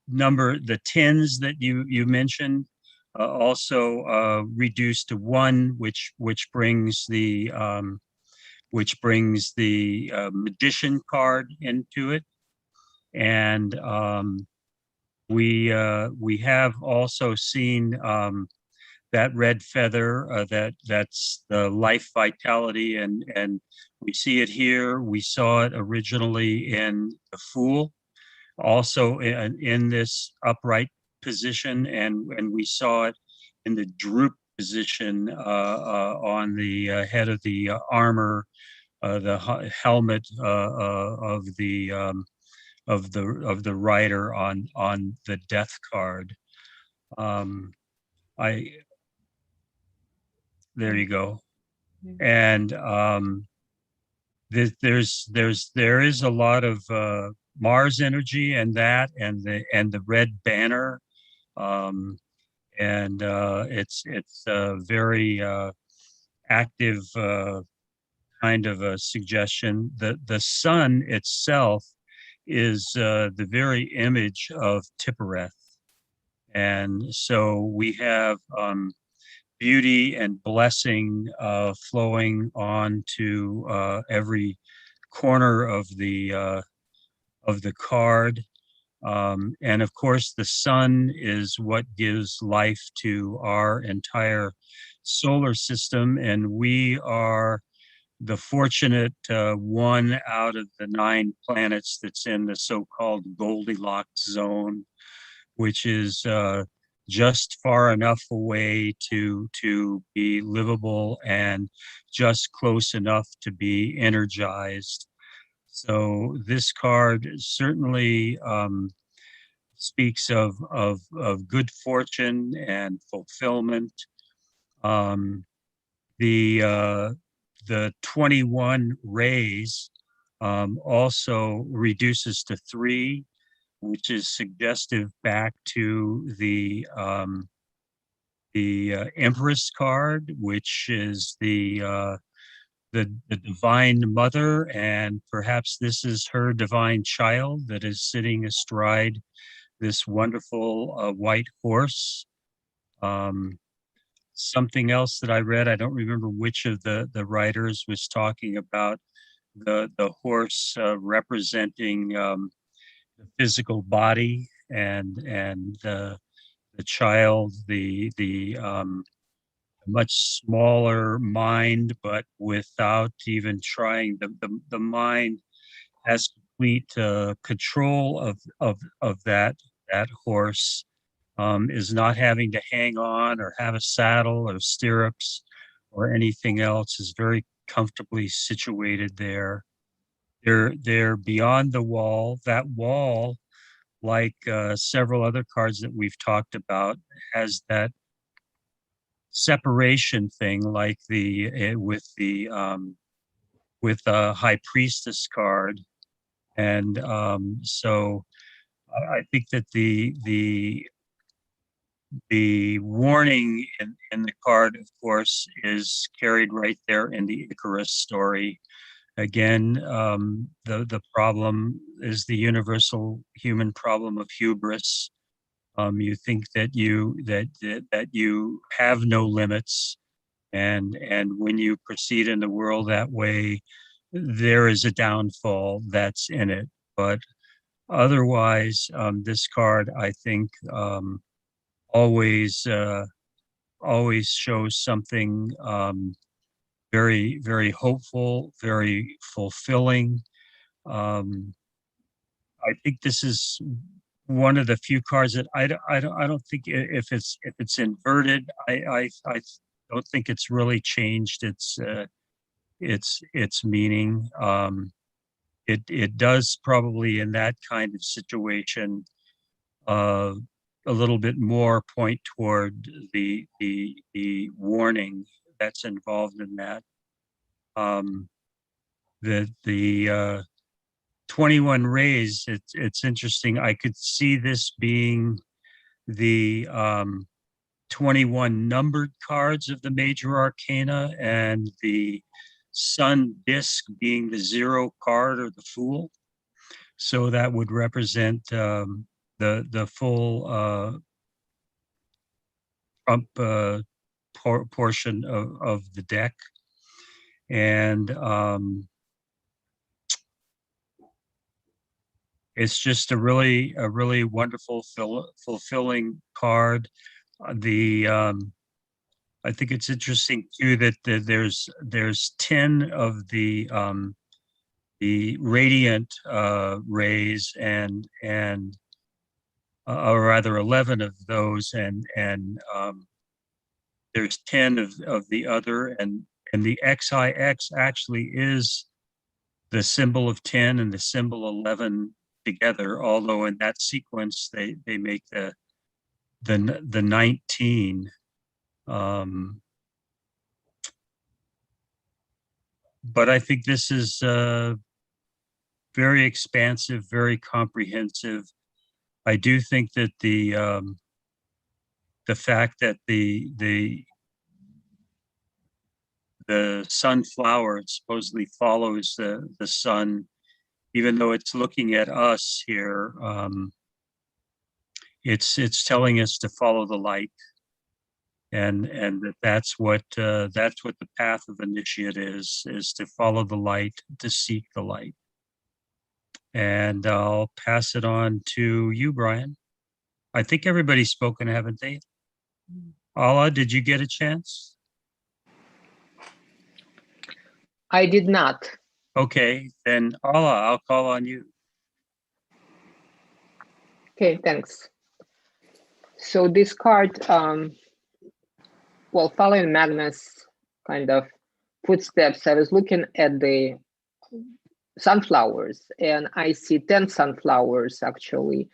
number, the 10s that you mentioned, also reduced to 1, which brings the magician card into it. And we have also seen that red feather, that's the life vitality, and we see it here. We saw it originally in the Fool, also in this upright position, and we saw it in the droop position on the head of the armor, the helmet of the rider on the death card. I There you go. And there is a lot of Mars energy and that, and the red banner, and it's a very active kind of a suggestion. The sun itself is the very image of Tippereth, and so we have beauty and blessing flowing on to every corner of the card. And of course, the sun is what gives life to our entire solar system. And we are the fortunate one out of the 9 planets that's in the so-called Goldilocks zone, which is just far enough away to be livable and just close enough to be energized. So this card certainly speaks of good fortune and fulfillment. The 21 rays also reduces to 3, which is suggestive back to the Empress card, which is the divine mother, and perhaps this is her divine child that is sitting astride this wonderful white horse. Something else that I read, I don't remember which of the writers was talking about the horse representing the physical body, and the child, the much smaller mind, but without even trying. The mind has complete control of that horse, is not having to hang on or have a saddle or stirrups or anything else, is very comfortably situated there. They're beyond the wall. That wall, like several other cards that we've talked about, has that separation thing, like with the High Priestess card, and so I think that the warning in the card, of course, is carried right there in the Icarus story. Again, the problem is the universal human problem of hubris. You think that you have no limits, and when you proceed in the world that way, there is a downfall that's in it. But otherwise, this card, I think, always shows something very, very hopeful, very fulfilling. I think this is one of the few cards that I don't think, if it's inverted, I don't think it's really changed its meaning. It does probably in that kind of situation a little bit more point toward the warning that's involved in that. The 21 rays, it's interesting. I could see this being the 21 numbered cards of the major arcana, and the sun disc being the 0 card or the Fool. So that would represent the full Trump portion of the deck. And it's just a really wonderful, fulfilling card. The I think it's interesting too that there's 10 of the radiant rays and or rather 11 of those, and there's 10 of the other, and the XIX actually is the symbol of 10 and the symbol 11 together, although in that sequence they make the 19. But I think this is very expansive, very comprehensive. I do think that the fact that the sunflower supposedly follows the sun, even though it's looking at us here, it's telling us to follow the light, and that's what the path of initiate is to follow the light, to seek the light. And I'll pass it on to you, Brian. I think everybody's spoken, haven't they? Ala, did you get a chance? I did not. Okay, then Ala, I'll call on you. Okay, thanks. So this card, well, following Magnus' kind of footsteps, I was looking at the sunflowers, and I see 10 sunflowers actually,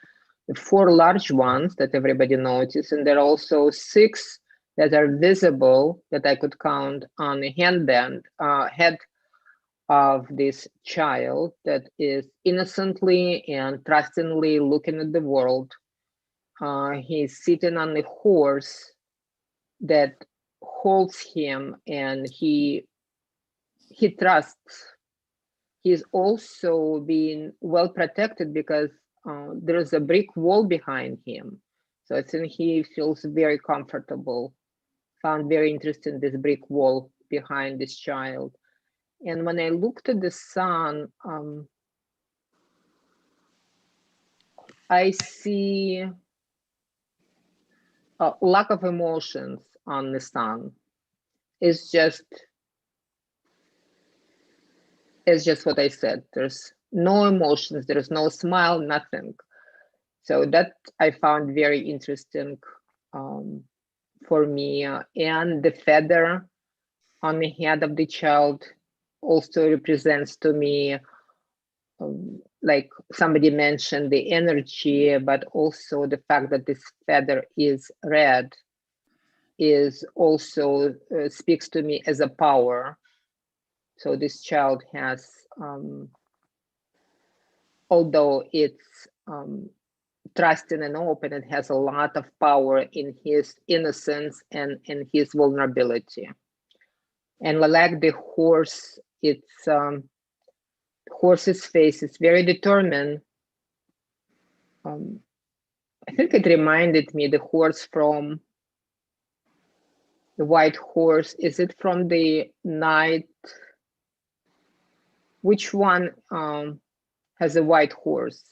the 4 large ones that everybody noticed, and there are also 6 that are visible that I could count on the head of this child that is innocently and trustingly looking at the world. He's sitting on the horse that holds him, and he trusts. He's also being well protected because there's a brick wall behind him. So I think he feels very comfortable. Found very interesting this brick wall behind this child. And when I looked at the sun, I see a lack of emotions on the sun. It's just what I said. There's no emotions, there's no smile, nothing. So that I found very interesting for me. And the feather on the head of the child also represents to me, like somebody mentioned, the energy, but also the fact that this feather is red is also speaks to me as a power. So this child has, although it's trusting and open, it has a lot of power in his innocence and in his vulnerability. And like the horse, it's horse's face is very determined. I think it reminded me the horse from the white horse. Is it from the night? Which one has a white horse?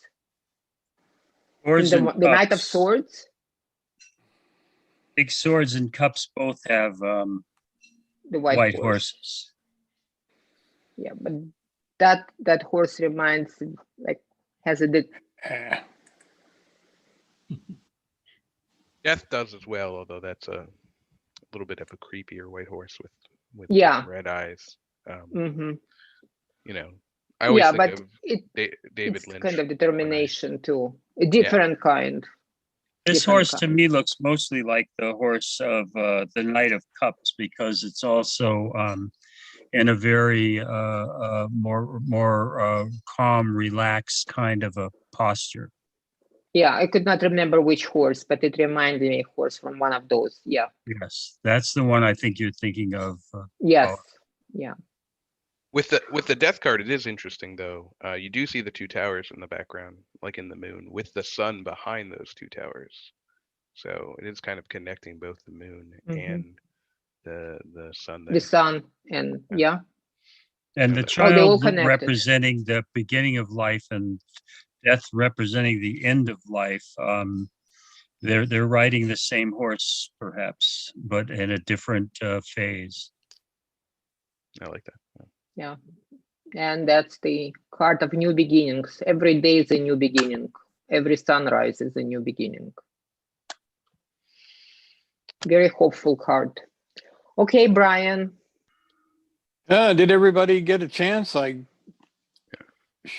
Swords and the Knight of Cups. Swords? Big Swords and Cups both have The white horses. Yeah, but that horse reminds, like, has a bit. Death does as well, although that's a little bit of a creepier white horse with Yeah. red eyes. Mhm. You know, I always think but of David it's Lynch. kind of determination too, a different kind. This Different horse to kind. me looks mostly like the horse of the Knight of Cups, because it's also in a very more calm, relaxed kind of a posture. Yeah, I could not remember which horse, but it reminded me of horse from one of those. Yeah. Yes, that's the one I think you're thinking of. Yes. Yeah. With the death card, it is interesting though. You do see the 2 towers in the background, like in the moon, with the sun behind those 2 towers. So it is kind of connecting both the moon and the sun there. The sun and yeah. And the they all child connected. representing the beginning of life and death representing the end of life. they're riding the same horse, perhaps, but in a different phase. I like that. Yeah. And that's the card of new beginnings. Every day is a new beginning. Every sunrise is a new beginning. Very hopeful card. Okay, Brian. Mm-hmm. Did everybody get a chance?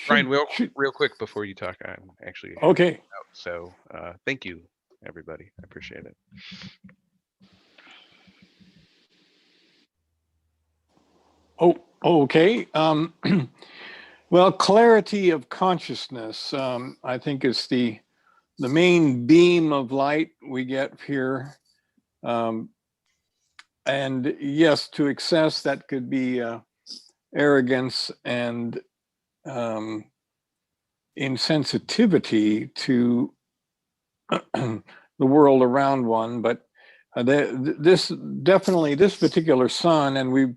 Brian, real quick before you talk, I'm actually Okay. out, so thank you, everybody. I appreciate it. Oh, okay. Well, clarity of consciousness, I think, is the main beam of light we get here. And yes, to excess, that could be arrogance and insensitivity to the world around one. But this particular sun, and we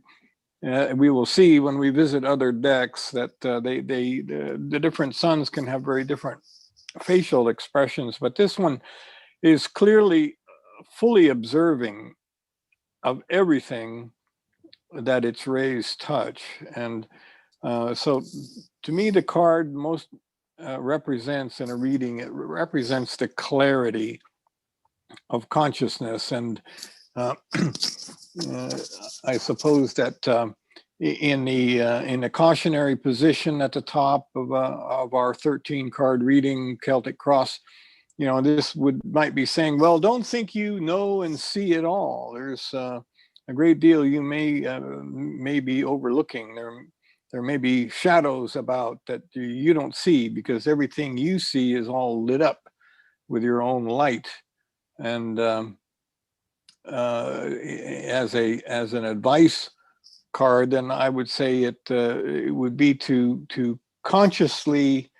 will see when we visit other decks that the different suns can have very different facial expressions, but this one is clearly fully observing of everything that its rays touch. And so to me, the card most represents in a reading, it represents the clarity of consciousness. And I suppose that in the cautionary position at the top of our 13 card reading, Celtic Cross, this might be saying, well, don't think you know and see it all. There's a great deal you may be overlooking. There may be shadows about that you don't see, because everything you see is all lit up with your own light. And as an advice card, then I would say it would be to consciously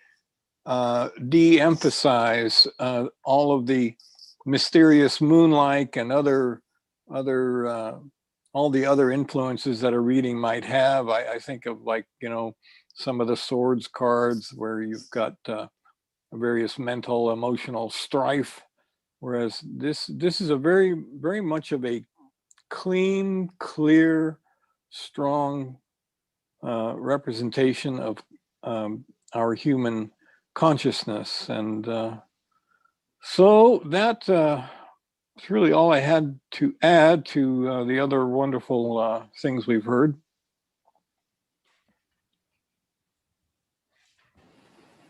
de-emphasize all of the mysterious moonlight and other all the other influences that a reading might have. I think of, like, some of the swords cards where you've got various mental, emotional strife, whereas this is a very, very much of a clean, clear, strong representation of our human consciousness. And so that's really all I had to add to the other wonderful things we've heard.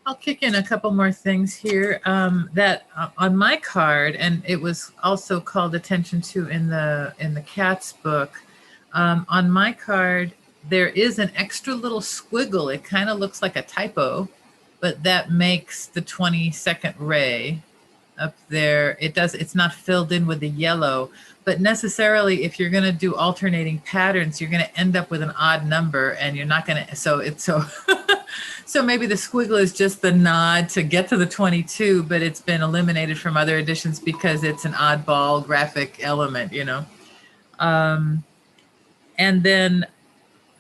I'll kick in a couple more things here that on my card, and it was also called attention to in the cat's book. On my card, there is an extra little squiggle. It kind of looks like a typo, but that makes the 22nd ray up there. It's not filled in with the yellow, but necessarily if you're going to do alternating patterns, you're going to end up with an odd number, and you're not going to, so maybe the squiggle is just the nod to get to the 22, but it's been eliminated from other editions because it's an oddball graphic element, And then,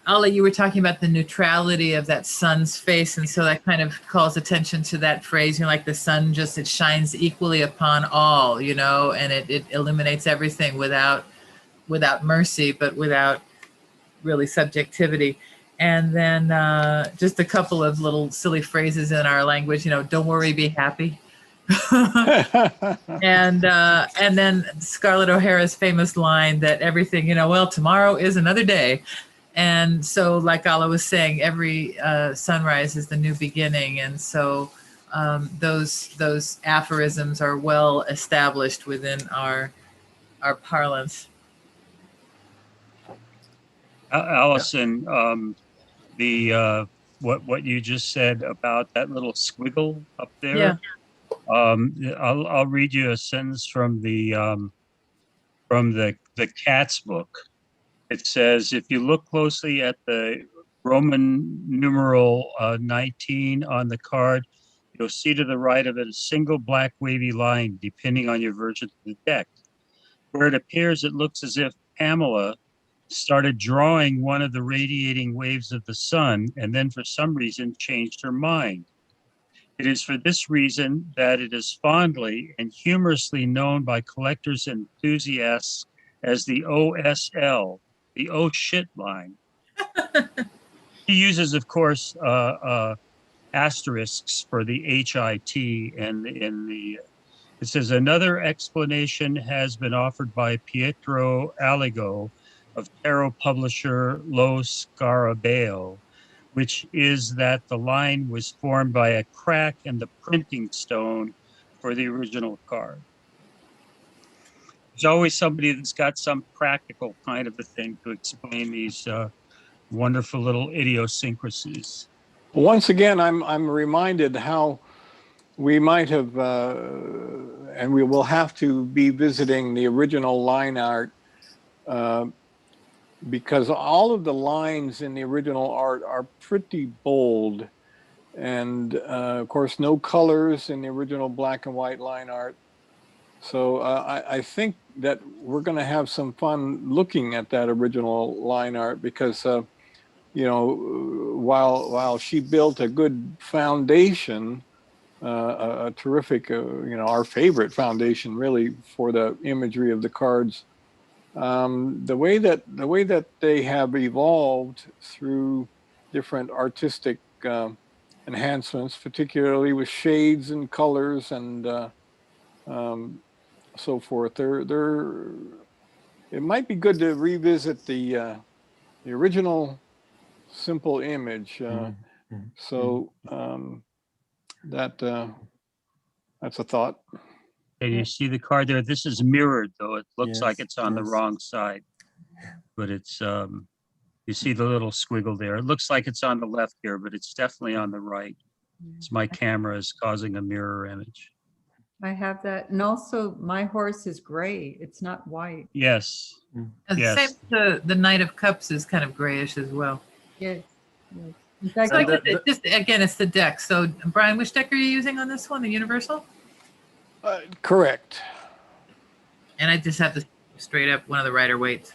Ala, you were talking about the neutrality of that sun's face, and so that kind of calls attention to that phrase, like the sun it shines equally upon all, and it illuminates everything without mercy, but without really subjectivity. And then just a couple of little silly phrases in our language, don't worry, be happy. And then Scarlett O'Hara's famous line that everything, well, tomorrow is another day. And so, like Ala was saying, every sunrise is the new beginning. And so those aphorisms are well established within our parlance. Allison, what you just said about that little squiggle up there. Yeah. I'll read you a sentence from the cat's book. It says, if you look closely at the Roman numeral 19 on the card, you'll see to the right of it a single black wavy line, depending on your version of the deck. Where it appears, it looks as if Pamela started drawing one of the radiating waves of the sun, and then for some reason changed her mind. It is for this reason that it is fondly and humorously known by collectors and enthusiasts as the OSL, the oh shit line. He uses, of course, asterisks for the HIT and in the. It says another explanation has been offered by Pietro Aligo of tarot publisher Lo Scarabeo, which is that the line was formed by a crack in the printing stone for the original card. There's always somebody that's got some practical kind of a thing to explain these wonderful little idiosyncrasies. Once again, I'm reminded how we might have, and we will have to be visiting the original line art because all of the lines in the original art are pretty bold. And of course, no colors in the original black and white line art. So I think that we're going to have some fun looking at that original line art because, you know, while she built a good foundation, a terrific, you know, our favorite foundation really for the imagery of the cards. The way that they have evolved through different artistic enhancements, particularly with shades and colors and so forth. It might be good to revisit the original simple image. So that's a thought. And you see the card there. This is mirrored, though. It looks like Yes, it's on the yes. wrong side, but it's you see the little squiggle there. It looks like it's on the left here, but it's definitely on the right. It's my camera is causing a mirror image. I have that. And also my horse is gray. It's not white. Yes. And Yes. same, the Knight of Cups is kind of grayish as well. Yes. Yes. In fact, So I And guess the- it just again, it's the deck. So Brian, which deck are you using on this one? The Universal? Correct. And I just have the straight up one of the Rider Waits.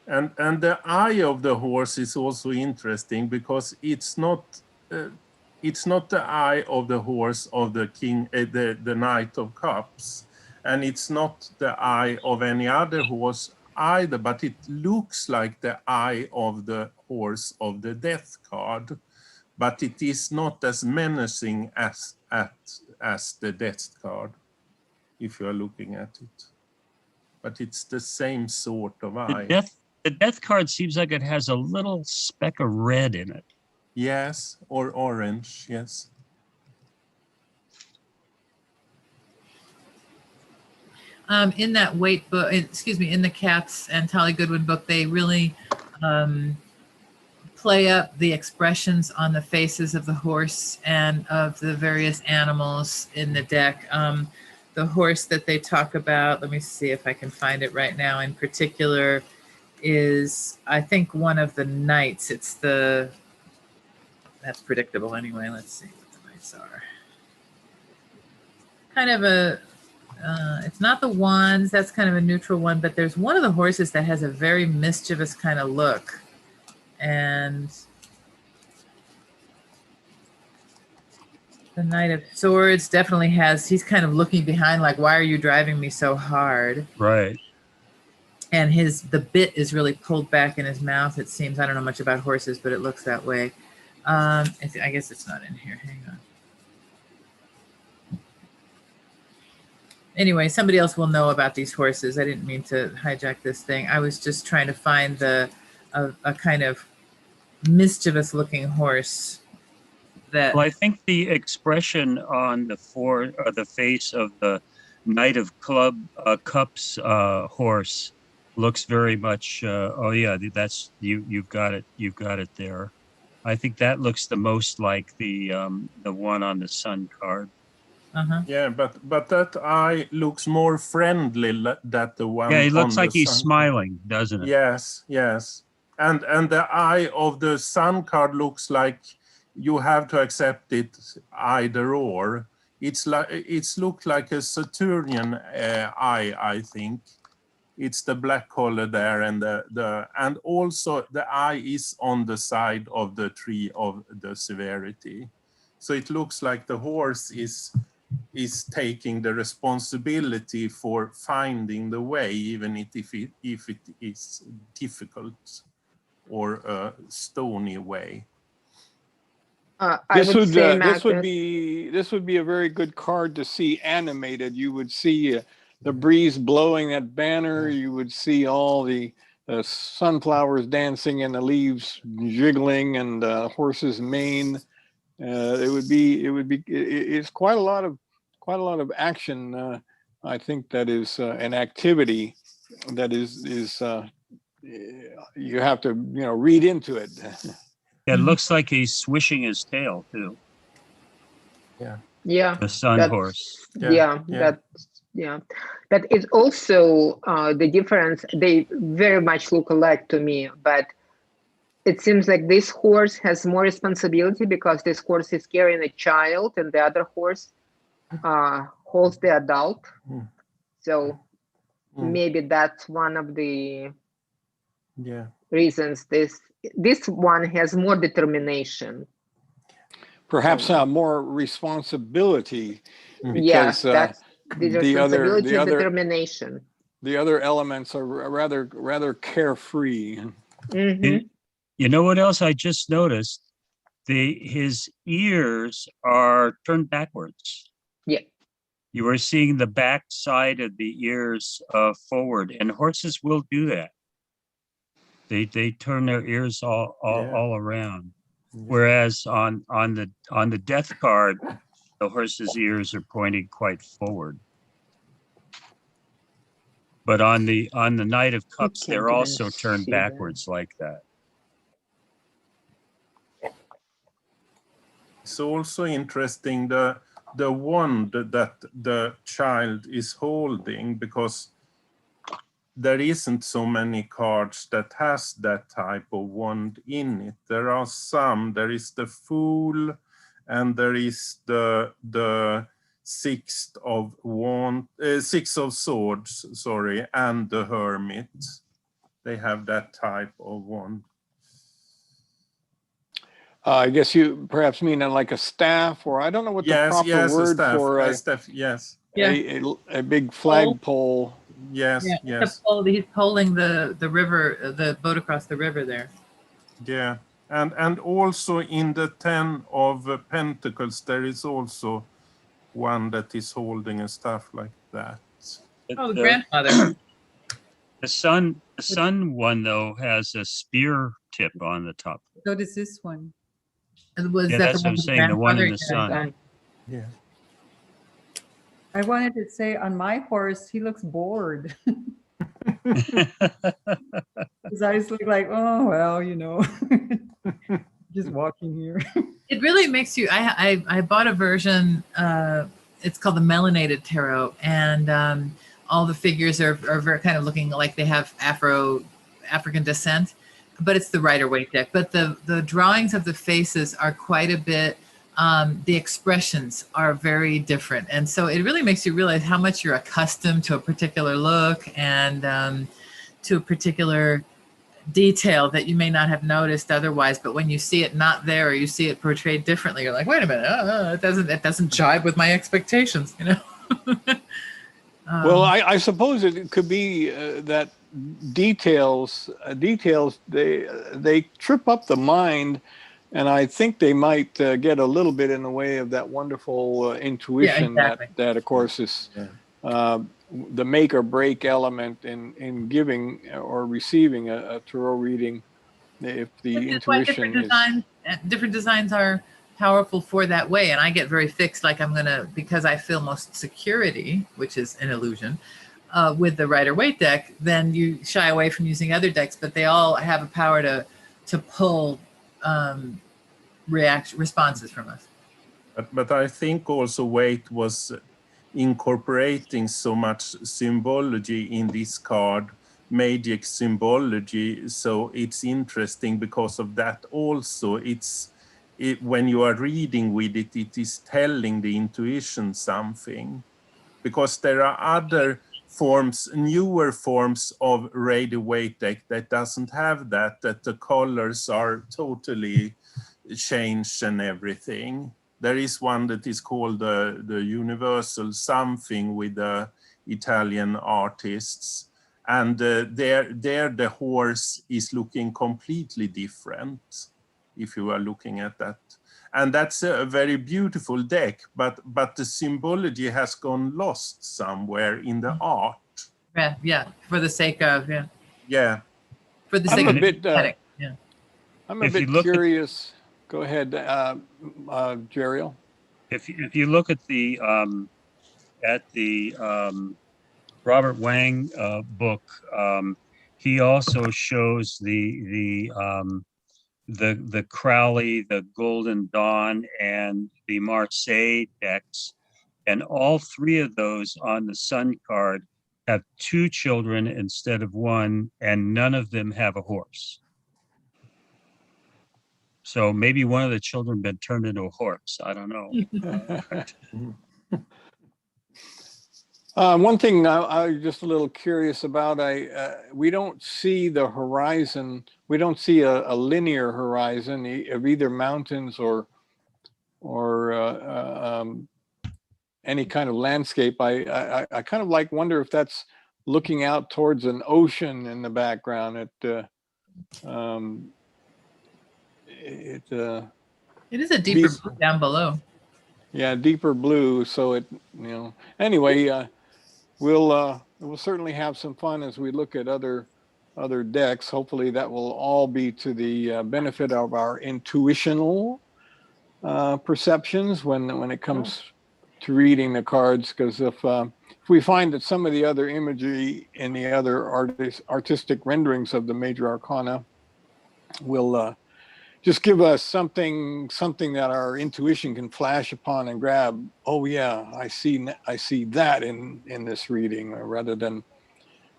And the eye of the horse is also interesting because it's not the eye of the horse of the king, the Knight of Cups, and it's not the eye of any other horse either, but it looks like the eye of the horse of the Death card, but it is not as menacing as the Death card, if you are looking at it. But it's the same sort of eye. The death card seems like it has a little speck of red in it. Yes, or orange, yes. In that weight book, excuse me, in the Katz and Tolly Goodwin book, they really play up the expressions on the faces of the horse and of the various animals in the deck. The horse that they talk about, let me see if I can find it right now, in particular is, I think, one of the knights. It's the, that's predictable anyway. Let's see what the knights are. Kind of a, it's not the wands, that's kind of a neutral one, but there's one of the horses that has a very mischievous kind of look. And the Knight of Swords definitely has, he's kind of looking behind like, why are you driving me so hard? Right. And the bit is really pulled back in his mouth, it seems. I don't know much about horses, but it looks that way. I guess it's not in here. Hang on. Anyway, somebody else will know about these horses. I didn't mean to hijack this thing. I was just trying to find a kind of mischievous looking horse that. Well, I think the expression on the face of the Knight of Cups horse looks very much. Oh yeah, that's you've got it there. I think that looks the most like the one on the Sun card. Uh-huh. Yeah, but that eye looks more friendly than the one. Yeah, he looks on like the he's Sun. smiling, doesn't it? Yes, yes. And the eye of the Sun card looks like you have to accept it either or. It's looked like a Saturnian eye, I think. It's the black color there, and and also the eye is on the side of the tree of the severity. So it looks like the horse is taking the responsibility for finding the way, even if it is difficult or a stony way. I This would would say, this would Magnus, this would be a very good card to see animated. You would see the breeze blowing that banner. You would see all the sunflowers dancing and the leaves jiggling and horses' mane. It's quite a lot of action. I think that is an activity that is you have to read into it. It looks like he's swishing his tail too. yeah, The sun that's, horse. yeah, But it's also the difference. They very much look alike to me, but it seems like this horse has more responsibility because this horse is carrying a child and the other horse holds the adult. So maybe that's one of the reasons this one has more determination. Perhaps more responsibility, Yes, because that's the responsibility and other determination. the other elements are rather carefree. You know what else I just noticed? His ears are turned backwards. Yeah. You are seeing the back side of the ears forward, and horses will do that. They turn their ears all around. Whereas on the death card, the horse's ears are pointing quite forward. But on the Knight of Cups, they're also turned backwards like that. It's also interesting the wand that the child is holding, because there isn't so many cards that has that type of wand in it. There are some. There is the Fool, and there is the Six of Swords, sorry, and the Hermit. They have that type of wand. I guess you perhaps mean like a staff, or I don't know what the proper word for a staff. Yes, a big flagpole. Yes, yes. He's polling the river, the boat across the river there. Yeah, and also in the 10 of Pentacles, there is also one that is holding a staff like that. Oh, the grandmother. The sun one though has a spear tip on the top. So does this one. That's what I'm saying. The one in the sun. Yeah. I wanted to say on my horse, he looks bored. His eyes look like, oh, well, just walking here. It really makes you, I bought a version, it's called the Melanated Tarot, and all the figures are very kind of looking like they have African descent, but it's the Rider-Waite deck. But the drawings of the faces are quite a bit, the expressions are very different. And so it really makes you realize how much you're accustomed to a particular look and to a particular detail that you may not have noticed otherwise. But when you see it not there, or you see it portrayed differently, you're like, wait a minute, it doesn't jibe with my expectations, Well, I suppose it could be that details they trip up the mind, and I think they might get a little bit in the way of that wonderful intuition that of course is the make or break element in giving or receiving a tarot reading. If the intuition different designs are powerful for that way, and I get very fixed, like because I feel most security, which is an illusion, with the Rider-Waite deck, then you shy away from using other decks, but they all have a power to pull responses from us. But I think also Waite was incorporating so much symbology in this card, magic symbology, so it's interesting because of that also. When you are reading with it, it is telling the intuition something, because there are other forms, newer forms of Rider-Waite deck that doesn't have that the colors are totally changed and everything. There is one that is called the Universal something with the Italian artists. And there the horse is looking completely different if you are looking at that. And that's a very beautiful deck, but the symbology has gone lost somewhere in the art. Yeah, for the sake of, Yeah. for the I'm sake a of bit, aesthetic, yeah. I'm a If you bit look at- curious. Go ahead, Jeriel. If you look at the Robert Wang book, he also shows the Crowley, the Golden Dawn, and the Marseille decks, and all three of those on the Sun card have 2 children instead of 1, and none of them have a horse. So maybe one of the children been turned into a horse. I don't know. One thing I'm just a little curious about, we don't see the horizon. We don't see a linear horizon of either mountains or any kind of landscape. I kind of wonder if that's looking out towards an ocean in the background. It is a deeper blue down below. Yeah, deeper blue. So it, anyway, we'll certainly have some fun as we look at other decks. Hopefully that will all be to the benefit of our intuitional perceptions when it comes to reading the cards. Because if we find that some of the other imagery in the other artistic renderings of the major arcana will just give us something that our intuition can flash upon and grab. Oh yeah, I see that in this reading, rather than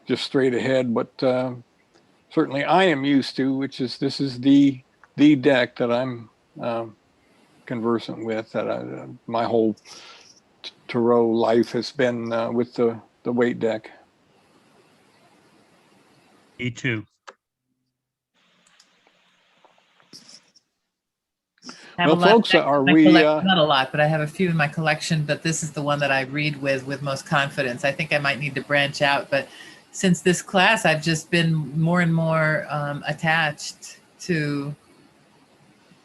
just straight ahead. But certainly I am used to, which is this is the deck that I'm conversant with. That my whole tarot life has been with the weight deck. Me too. Have Well, folks, are we? Not a lot, but I have a few in my collection. But this is the one that I read with most confidence. I think I might need to branch out, but since this class, I've just been more and more attached to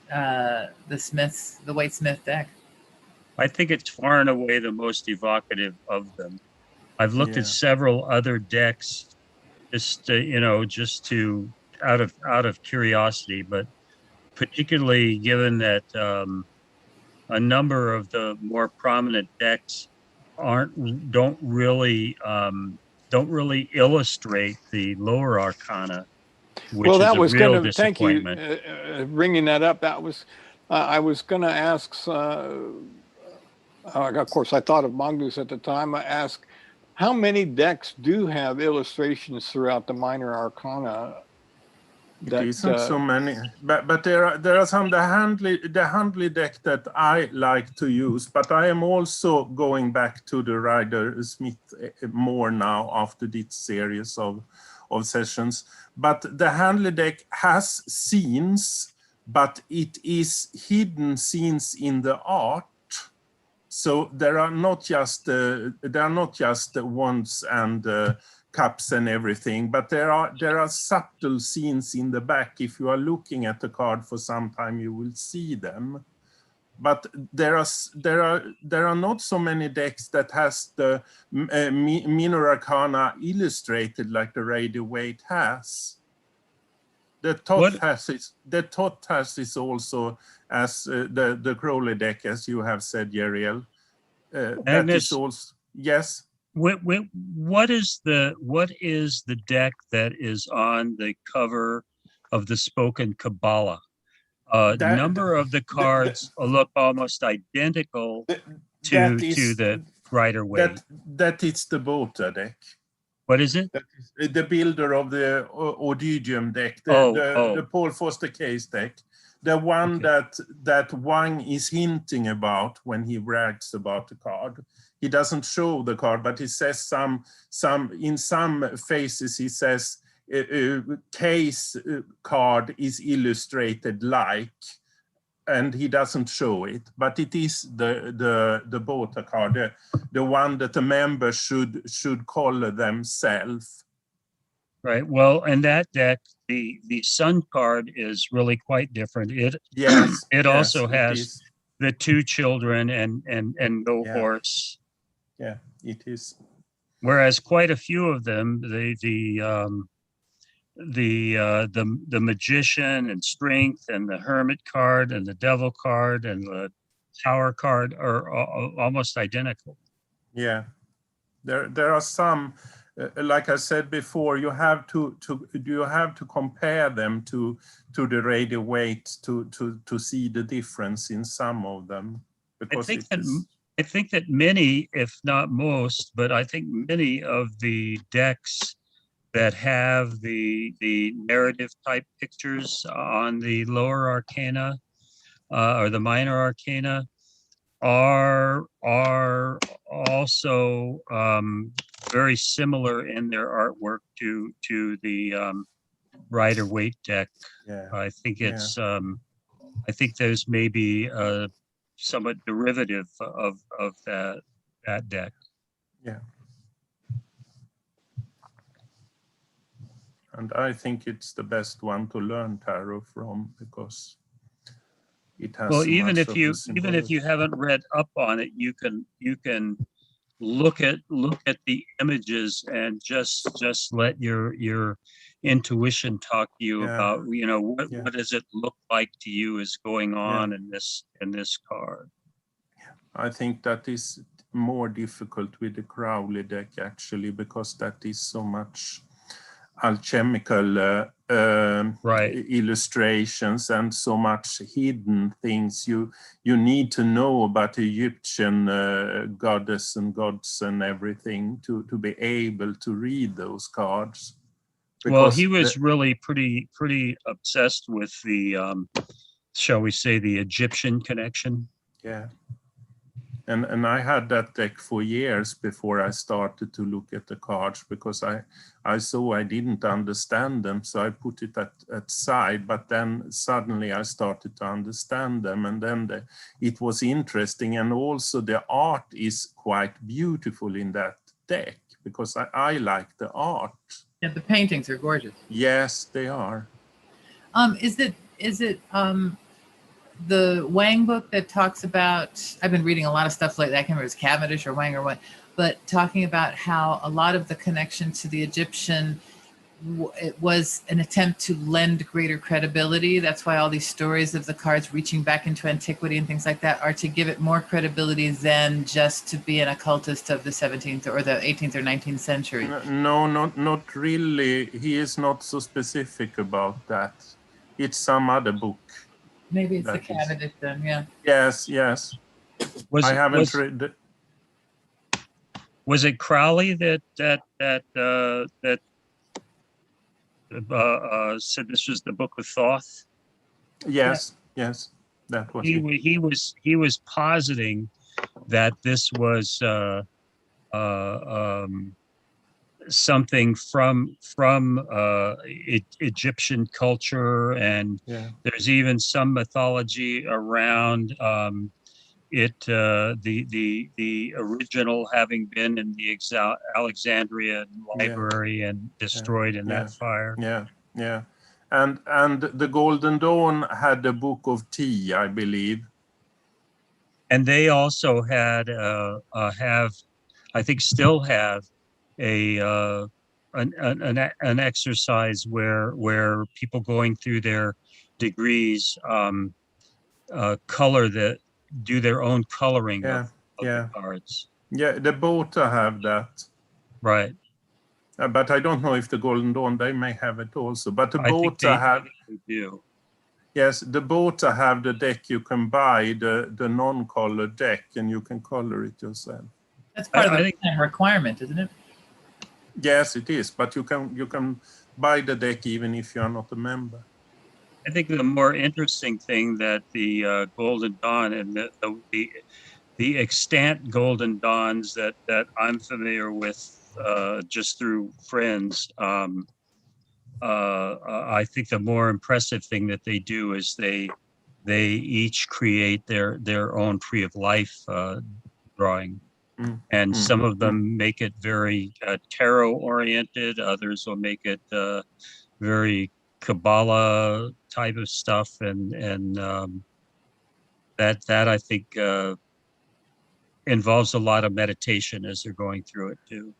the Waite Smith deck. I think it's far and away the most evocative of them. I've looked at several other decks, just out of curiosity, but particularly given that a number of the more prominent decks don't really illustrate the lower arcana, which Well, that is a was real going to thank you disappointment. bringing that up. That was I was going to ask. Of course, I thought of Mongoose at the time. I asked, how many decks do have illustrations throughout the minor arcana? It isn't so many, but there are some the Handley deck that I like to use. But I am also going back to the Rider Smith more now after this series of sessions. But the Handley deck has scenes, but it is hidden scenes in the art. So there are not just the wands and cups and everything, but there are subtle scenes in the back. If you are looking at the card for some time, you will see them. But there are not so many decks that has the minor arcana illustrated like the Radio Waite has. The Toth has it also as the Crowley deck, as you have said, Jeriel. That is also, yes. What is the deck that is on the cover of the Spoken Kabbalah? Number of the cards look almost identical to the Rider Waite. That is the Bota deck. What is it? That is the builder of the Odigium deck, the Paul Foster Case deck. The one that Wang is hinting about when he brags about the card. He doesn't show the card, but he says in some phases he says case card is illustrated like, and he doesn't show it, but it is the BOTA card, the one that the member should color themselves. Right. Well, and that deck, the sun card is really quite different. It Yes, it yes, also it has is. the two children and no Yeah. horse. Yeah, it is. Whereas quite a few of them, the magician and strength and the hermit card and the devil card and the tower card are almost identical. Yeah, there are some, like I said before, you have to compare them to the radio weight to see the difference in some of them, because I think that many, if not most, but I think many of the decks that have the narrative type pictures on the lower arcana or the minor arcana are also very similar in their artwork to the Rider Waite deck. Yeah. I think it's I think there's maybe a somewhat derivative of that deck. Yeah. And I think it's the best one to learn tarot from, because it has Well, so even much if of you the even if you symbology. haven't read up on it, you can look at the images and just let your intuition talk to you Yeah. about, you know, Yeah. what does it look like to you is going on Yeah. in this card. I think that is more difficult with the Crowley deck, actually, because that is so much alchemical Right. illustrations and so much hidden things you need to know about Egyptian goddess and gods and everything to be able to read those cards. Well, he was really pretty obsessed with the shall we say, the Egyptian connection. Yeah. And I had that deck for years before I started to look at the cards, because I saw I didn't understand them, so I put it at side. But then suddenly I started to understand them, and then it was interesting. And also the art is quite beautiful in that deck, because I like the art. Yeah, the paintings are gorgeous. Yes, they are. Is it the Wang book that talks about, I've been reading a lot of stuff lately, I can't remember if it's Cavendish or Wang or what, but talking about how a lot of the connection to the Egyptian, it was an attempt to lend greater credibility. That's why all these stories of the cards reaching back into antiquity and things like that are to give it more credibility than just to be an occultist of the 17th or the 18th or 19th century. No, not really. He is not so specific about that. It's some other book. Maybe it's the Cavendish then, yeah. Yes. I haven't read. Was it Crowley that said this was the Book of Thoth? Yes, that was it. He was positing that this was something from Egyptian culture, and there's even some mythology around the original having been in the Alexandria library and destroyed in that fire. Yeah. And the Golden Dawn had a Book of Tea, I believe. And they also had I think still have an exercise where people going through their degrees do their own coloring of the cards. Yeah, the BOTA have that. Right. But I don't know if the Golden Dawn, they may have it also. But the BOTA have. They do. Yes, the BOTA have the deck you can buy, the non-colored deck, and you can color it yourself. That's part of the requirement, isn't it? Yes, it is. But you can buy the deck even if you are not a member. I think the more interesting thing that the Golden Dawn and the extant Golden Dawns that I'm familiar with just through friends, I think the more impressive thing that they do is they they each create their own tree of life drawing. And some of them make it very tarot oriented. Others will make it very Kabbalah type of stuff. And that I think involves a lot of meditation as they're going through it too.